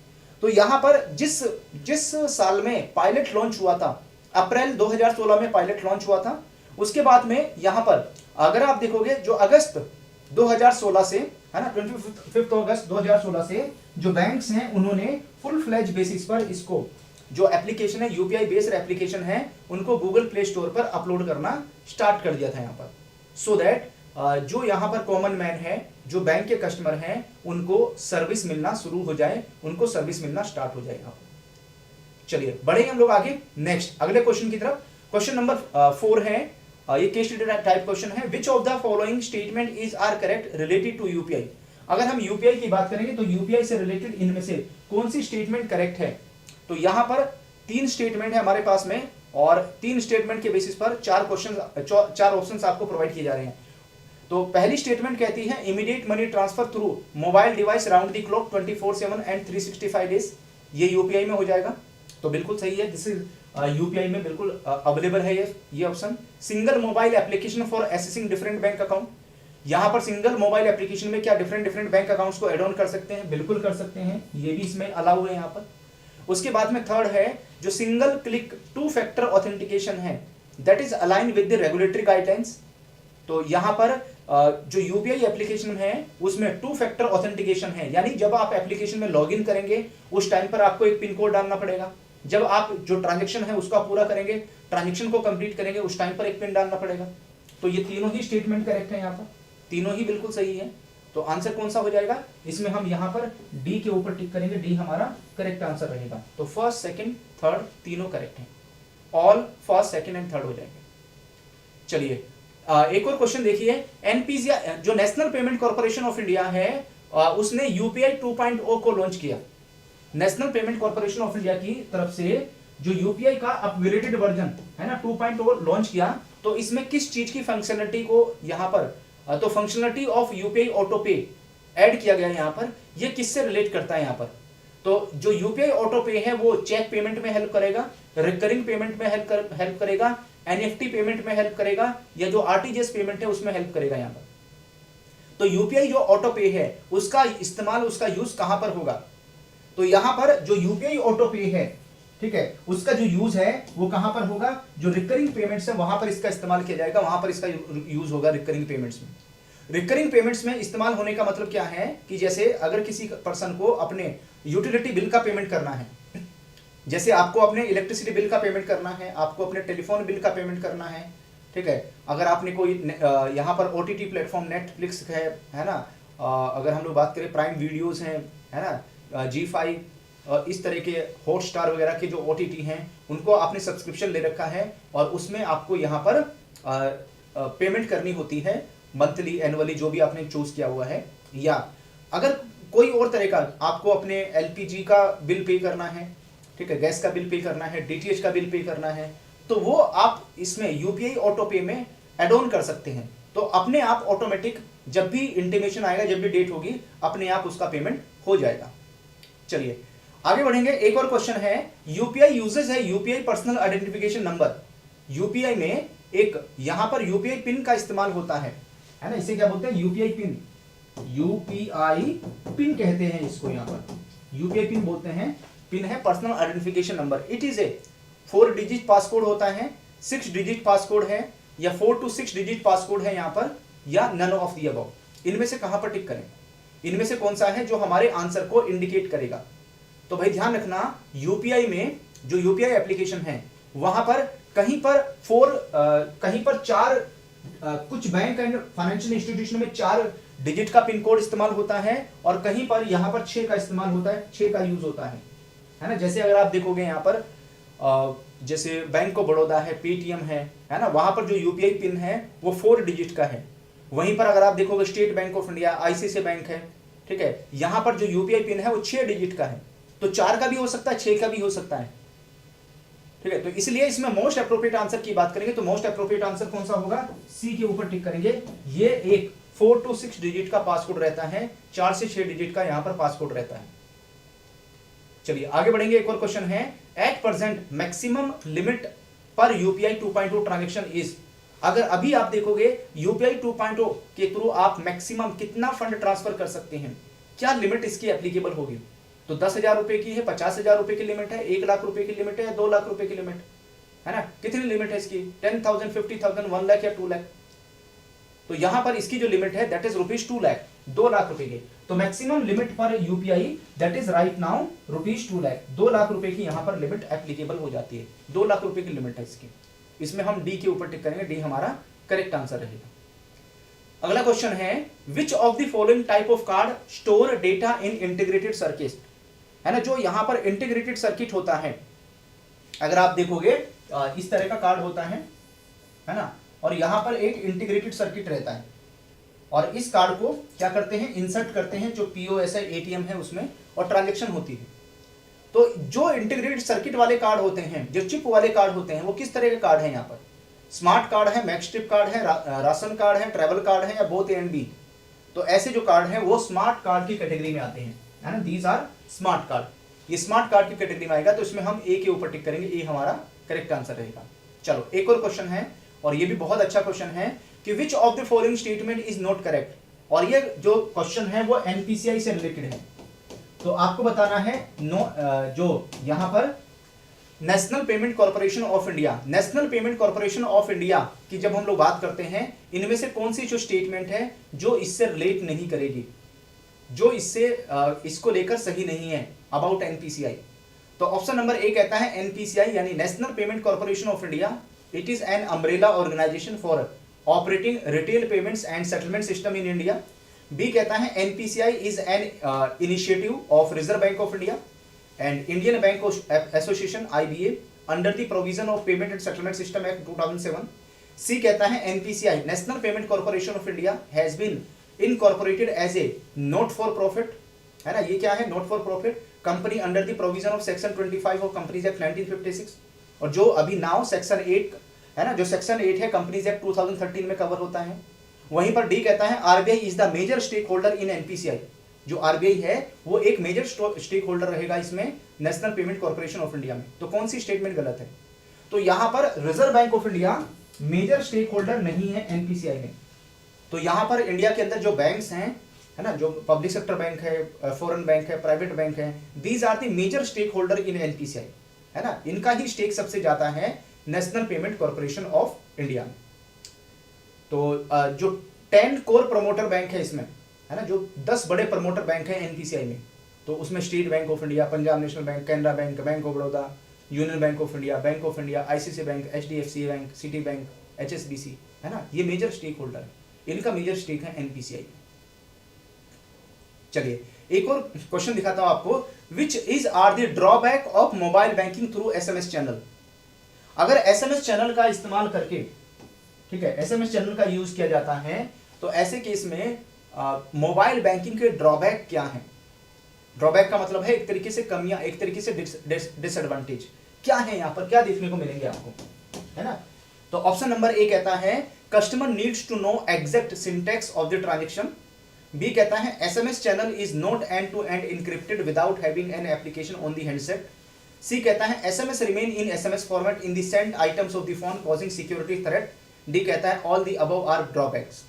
तो यहाँ पर जिस साल में पायलट लॉन्च हुआ था, अप्रैल 2016 में पायलट लॉन्च हुआ था, उसके बाद में यहाँ पर अगर आप देखोगे जो अगस्त 2016 से, है ना, 25 अगस्त 2016 से जो बैंक्स हैं उन्होंने फुल फ्लैज बेसिस पर इसको जो एप्लीकेशन है यूपीआई बेस्ड एप्लीकेशन है उनको गूगल प्ले स्टोर पर अपलोड करना स्टार्ट कर दिया था यहाँ पर, सो दैट जो यहाँ पर कॉमन मैन है, जो बैंक के कस्टमर हैं, उनको सर्विस मिलना शुरू हो जाए, उनको सर्विस मिलना स्टार्ट हो जाए यहाँ पर। चलिए बढ़ेंगे हम लोग आगे नेक्स्ट अगले क्वेश्चन की तरफ। क्वेश्चन नंबर 4 है, ये केस स्टडी टाइप क्वेश्चन है, which of the following statement is are correct related to UPI. अगर हम यूपीआई की बात करेंगे तो यूपीआई से रिलेटेड इनमें से कौन सी स्टेटमेंट करेक्ट है, तो यहाँ पर 3 स्टेटमेंट है हमारे पास में, और 3 स्टेटमेंट के बेसिस पर 4 ऑप्शंस आपको प्रोवाइड किए जा रहे हैं। तो पहली स्टेटमेंट कहती है immediate money transfer through mobile device round the clock 24/7 and 365 days, ये यूपीआई में हो जाएगा। तो बिल्कुल सही है, दिस इज यूपीआई में बिल्कुल अवेलेबल है ये option. Single mobile application for assessing different bank account, यहाँ पर सिंगल मोबाइल एप्लीकेशन में क्या डिफरेंट बैंक अकाउंट्स को एड ऑन कर सकते हैं, बिल्कुल कर सकते हैं, ये भी इसमें अलाउ है यहाँ पर। उसके बाद में थर्ड है जो सिंगल क्लिक 2 फैक्टर ऑथेंटिकेशन है, that is align with the regulatory guidelines. तो यहाँ पर जो यूपीआई एप्लीकेशन है उसमें 2 फैक्टर ऑथेंटिकेशन है, यानी जब आप एप्लीकेशन में लॉगिन करेंगे उस टाइम पर आपको एक पिन कोड डालना पड़ेगा, जब आप जो ट्रांजेक्शन है उसका पूरा करेंगे, ट्रांजेक्शन को कंप्लीट करेंगे, उस टाइम पर एक पिन डालना पड़ेगा। तो ये तीनों ही स्टेटमेंट करेक्ट है, यहाँ पर तीनों ही बिल्कुल सही है। तो आंसर कौन सा हो जाएगा, इसमें हम यहाँ पर डी के ऊपर टिक करेंगे, डी हमारा करेक्ट आंसर रहेगा। तो फर्स्ट सेकंड थर्ड तीनों करेक्ट हैं, all first second and third हो जाएंगे। चलिए एक और क्वेश्चन देखिए, एनपीसीआई जो National Payment Corporation of India है उसने यूपीआई 2.0 को लॉन्च किया। National Payment Corporation of India की तरफ से जो यूपीआई का अपग्रेडेड वर्जन है ना 2.0 लॉन्च किया, तो इसमें किस चीज की फंक्शनलिटी को यहाँ पर तो फंक्शनलिटी ऑफ यूपीआई ऑटो पे ऐड किया गया यहाँ पर। ये किससे रिलेट करता है यहाँ पर, तो जो यूपीआई ऑटो पे है वो चेक पेमेंट में हेल्प करेगा, रिकरिंग पेमेंट में हेल्प करेगा, एनएफटी पेमेंट में हेल्प करेगा, या जो आरटीजीएस पेमेंट है उसमें हेल्प करेगा यहाँ पर। तो यूपीआई जो ऑटो पे है उसका इस्तेमाल, उसका यूज कहां पर होगा, तो यहां पर जो यूपीआई ऑटो पे है, ठीक है, उसका जो यूज है वो कहां पर होगा, जो रिकरिंग पेमेंट्स है वहां पर इसका इस्तेमाल किया जाएगा, वहां पर इसका यूज होगा रिकरिंग पेमेंट्स में। रिकरिंग पेमेंट्स में इस्तेमाल होने का मतलब क्या है कि जैसे अगर किसी पर्सन को अपने यूटिलिटी बिल का पेमेंट करना है, जैसे आपको अपने इलेक्ट्रिसिटी बिल का पेमेंट करना है, आपको अपने टेलीफोन बिल का पेमेंट करना है, ठीक है, अगर आपने कोई यहाँ पर ओटीटी प्लेटफॉर्म नेटफ्लिक्स है ना, अगर हम लोग बात करें प्राइम वीडियोस हैं, है ना, G5, इस तरह के हॉटस्टार वगैरह के जो ओटीटी हैं उनको आपने सब्सक्रिप्शन ले रखा है और उसमें आपको यहाँ पर पेमेंट करनी होती है मंथली एनुअली, जो भी आपने चूज किया हुआ है। या अगर कोई और तरह का आपको अपने एलपीजी का बिल पे करना है, ठीक है, गैस का बिल पे करना है, डीटीएच का बिल पे करना है, तो वो आप इसमें यूपीआई ऑटो पे में एड ऑन कर सकते हैं। तो अपने आप ऑटोमेटिक जब भी इंटीमेशन आएगा, जब भी डेट होगी, अपने आप उसका पेमेंट हो जाएगा। चलिए आगे बढ़ेंगे। एक और क्वेश्चन है, यूपीआई यूजेस है UPI personal identification number. UPI में एक यहां पर यूपीआई पिन का इस्तेमाल होता है ना, इसे क्या बोलते हैं, यूपीआई पिन। यूपीआई पिन कहते हैं इसको, यहां पर यूपीआई पिन बोलते हैं। पिन है personal identification number. It is a 4 digit passcode होता है, 6 डिजिट पासकोड है, या 4 to 6 डिजिट पासकोड है यहाँ पर, या नन ऑफ द अबव। इनमें से कहां पर टिक करें, इनमें से कौन सा है जो हमारे आंसर को इंडिकेट करेगा। तो भाई ध्यान रखना, यूपीआई में जो यूपीआई एप्लीकेशन है वहां पर कहीं पर कहीं पर 4 कुछ बैंक एंड फाइनेंशियल इंस्टीट्यूशन में 4 डिजिट का पिन कोड इस्तेमाल होता है, और कहीं पर यहाँ पर 6 का इस्तेमाल होता है, 6 का यूज होता है ना। जैसे अगर आप देखोगे यहाँ पर जैसे बैंक ऑफ बड़ौदा है, पेटीएम है ना, वहां पर जो यूपीआई पिन है वो 4 डिजिट का है। वहीं पर अगर आप देखोगे state bank of India, ICICI bank है, ठीक है, यहाँ पर जो यूपीआई पिन है वो 6 डिजिट का है। तो 4 का भी हो सकता है, 6 का भी हो सकता है, ठीक है। तो इसलिए इसमें मोस्ट अप्रोप्रिएट आंसर की बात करेंगे तो मोस्ट अप्रोप्रिएट आंसर कौन सा होगा, सी के ऊपर टिक करेंगे। ये एक 4 to 6 डिजिट का पासकोड रहता है, 4 से 6 डिजिट का यहाँ पर पासकोड रहता है। चलिए आगे बढ़ेंगे। एक और क्वेश्चन है, एट प्रेजेंट मैक्सिमम लिमिट पर यूपीआई 2.0 ट्रांजेक्शन इज। अगर अभी आप देखोगे यूपीआई 2.0 के थ्रू आप मैक्सिमम कितना फंड ट्रांसफर कर सकते हैं, क्या लिमिट इसकी एप्लीकेबल होगी, तो 10,000 रुपए की है, 50,000 रुपए की लिमिट है, 1 लाख रुपए की लिमिट है, या 2 लाख रुपए की लिमिट है ना, कितनी लिमिट है इसकी, 10,000, 50,000, 1 लाख या 2 लाख। तो यहां पर इसकी जो लिमिट है दैट इज ₹2 लाख, 2 लाख रुपए की। तो मैक्सिमम लिमिट पर UPI that is right now ₹2 lakh, 2 lakh रुपए की यहां पर लिमिट एप्लीकेबल हो जाती है, 2 लाख रुपए की लिमिट है इसकी। इसमें हम डी के ऊपर टिक करेंगे, डी हमारा करेक्ट आंसर रहेगा। अगला क्वेश्चन है, which of the following type of card store data in integrated circuit, है ना, जो यहां पर इंटीग्रेटेड सर्किट होता है, अगर आप देखोगे इस तरह का कार्ड होता है ना, और यहां पर एक इंटीग्रेटेड सर्किट रहता है, और इस कार्ड को क्या करते हैं, इंसर्ट करते हैं जो पीओएस है, एटीएम है उसमें, और ट्रांजैक्शन होती है। तो जो इंटीग्रेटेड सर्किट वाले कार्ड होते हैं, जो चिप वाले कार्ड होते हैं, वो किस तरह के कार्ड हैं यहाँ पर? स्मार्ट कार्ड है, मैक्सट्रिप कार्ड है, राशन कार्ड है, ट्रैवल कार्ड है, या बोथ ए एंड बी? तो ऐसे जो कार्ड हैं वो स्मार्ट कार्ड की कैटेगरी में आते हैं, है ना, दीज आर स्मार्ट कार्ड। ये स्मार्ट कार्ड की कैटेगरी में आएगा, तो इसमें हम ए के ऊपर टिक करेंगे, ए हमारा करेक्ट आंसर रहेगा। चलो एक और क्वेश्चन है, और ये भी बहुत अच्छा क्वेश्चन है कि which of the following statement is not correct. और ये जो क्वेश्चन है वो एनपीसीआई से रिलेटेड है, तो आपको बताना है जो यहां पर national Payment Corporation of India, national Payment Corporation of India की जब हम लोग बात करते हैं, इनमें से कौन सी जो स्टेटमेंट है जो इससे रिलेट नहीं करेगी, जो इससे इसको लेकर सही नहीं है अबाउट एनपीसीआई? तो ऑप्शन नंबर ए कहता है एनपीसीआई यानी National Payment Corporation of India, it is an umbrella organisation for operating retail payments and settlement system in India. B कहता है NPCI is an initiative of Reserve bank of India and Indian Bank Association IBA under the provision of Payment and Settlement System Act 2007। C कहता है NPCI National Payment Corporation of India has been incorporated as a not for profit, है ना, ये क्या है, not for profit company under the provision of section 25 of Companies Act 1956, और जो अभी नाउ सेक्शन 8 है ना, जो सेक्शन 8 है कंपनीज एक्ट 2013 में कवर होता है। वहीं पर डी कहता है RBI is the major stake holder in NPCI, जो आरबीआई है वो एक मेजर स्टेक होल्डर रहेगा इसमें National Payment Corporation of India में। तो कौन सी स्टेटमेंट गलत है? तो यहां पर Reserve bank of India major stake holder नहीं है एनपीसीआई में। तो यहां पर इंडिया के अंदर जो बैंक्स हैं, है ना, जो पब्लिक सेक्टर बैंक है, फॉरेन बैंक है, प्राइवेट बैंक है, these are the major stake holder in NPCI, है ना, इनका ही स्टेक सबसे ज्यादा है National Payment Corporation of India में। तो जो 10 कोर प्रमोटर बैंक है इसमें, है ना, जो 10 बड़े प्रमोटर बैंक हैं एनपीसीआई में, तो उसमें state bank of India, Punjab national bank, Canara bank, bank of Baroda, union bank of India, bank of India, ICICI bank, HDFC bank, city bank, HSBC, है ना, ये मेजर स्टेक होल्डर है, इनका मेजर स्टेक है एनपीसीआई। चलिए एक और क्वेश्चन दिखाता हूं आपको, which is are the drawback of mobile banking through SMS channel. अगर एसएमएस चैनल का इस्तेमाल करके, ठीक है, एसएमएस चैनल का यूज किया जाता है, तो ऐसे केस में मोबाइल बैंकिंग के ड्रॉबैक क्या है? ड्रॉबैक का मतलब है एक तरीके से कमियां, एक तरीके से डिसएडवांटेज क्या है, यहां पर क्या देखने को मिलेंगे आपको, है ना। तो ऑप्शन नंबर ए कहता है customer needs to know exact syntax of the transaction. B कहता है SMS channel is not end to end encrypted without having an application on the handset. C कहता है SMS remain in SMS format in the sent items of the phone causing security threat. D कहता है all the above are drawbacks.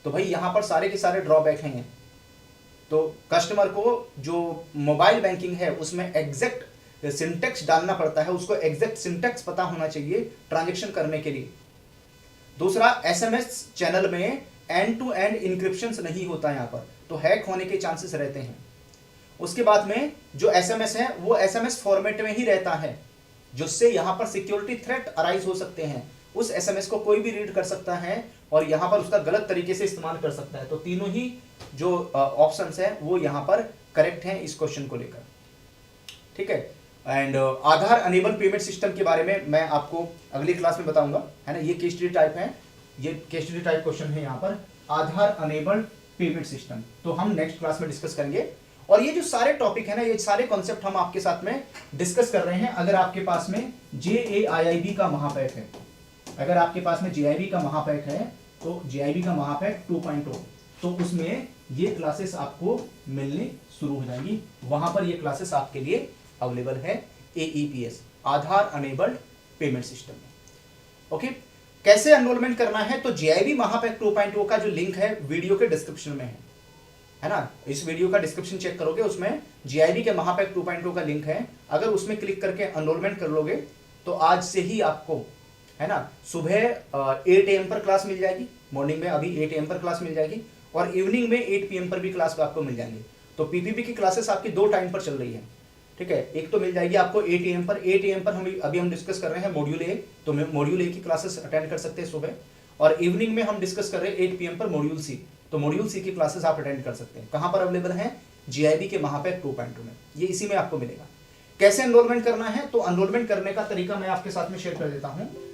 तो भाई यहां पर सारे के सारे ड्रॉबैक हैं। तो कस्टमर को जो मोबाइल बैंकिंग है उसमें एग्जैक्ट सिंटैक्स डालना पड़ता है, उसको एग्जैक्ट सिंटैक्स पता होना चाहिए ट्रांजैक्शन करने के लिए। दूसरा, एसएमएस चैनल में एंड टू एंड इंक्रिप्शन नहीं होता यहां पर, तो हैक होने के चांसेस रहते हैं। उसके बाद में जो एसएमएस है वो एसएमएस फॉर्मेट में ही रहता है, जिससे यहां पर सिक्योरिटी थ्रेट अराइज हो सकते हैं। उस एसएमएस को कोई भी रीड कर सकता है और यहां पर उसका गलत तरीके से इस्तेमाल कर सकता है। तो तीनों ही जो ऑप्शंस है वो यहां पर करेक्ट हैं इस क्वेश्चन को लेकर, ठीक है। And Aadhaar enable payment system के बारे में मैं आपको अगली क्लास में बताऊंगा, है ना। ये केस स्टडी टाइप है, ये केस स्टडी टाइप क्वेश्चन है यहाँ पर, आधार अनेबल्ड पेमेंट सिस्टम, तो हम नेक्स्ट क्लास में डिस्कस करेंगे। और ये जो सारे टॉपिक है ना, ये सारे कॉन्सेप्ट हम आपके साथ में डिस्कस कर रहे हैं। अगर आपके पास में JAIIB का महापैक है, अगर आपके पास में JIIB का महापैक है, तो JIIB का महापैक 2.0, तो उसमें ये क्लासेस आपको मिलने शुरू हो जाएंगी। वहां पर ये क्लासेस आपके लिए अवेलेबल है AEPS, आधार अनेबल्ड पेमेंट सिस्टम में। ओके, कैसे एनरोलमेंट करना है? तो JIIB महापैक 2.0 का जो लिंक है वीडियो के डिस्क्रिप्शन में है ना। इस वीडियो का डिस्क्रिप्शन चेक करोगे, उसमें JIIB के महापैक 2.0 का लिंक है। अगर उसमें क्लिक करके एनरोलमेंट कर लोगे तो आज से ही आपको, है ना, सुबह 8 AM पर क्लास मिल जाएगी, मॉर्निंग में अभी 8 AM पर क्लास मिल जाएगी, और इवनिंग में 8 PM पर भी क्लास आपको मिल जाएंगी। तो PPP की क्लासेस आपकी 2 टाइम पर चल रही है, ठीक है। एक तो मिल जाएगी आपको 8 AM पर, 8 AM पर हम डिस्कस कर रहे हैं मॉड्यूल ए, तो मॉड्यूल ए की क्लासेस अटेंड कर सकते हैं सुबह, और इवनिंग में हम डिस्कस कर रहे हैं 8 PM पर मॉड्यूल सी, तो मॉड्यूल सी की क्लासेस आप अटेंड कर सकते हैं। कहां पर अवेलेबल है? JIIB के महापैक 2.0 में, ये इसी में आपको मिलेगा। कैसे एनरोलमेंट करना है? तो एनरोलमेंट करने का तरीका मैं आपके साथ में शेयर कर देता हूं।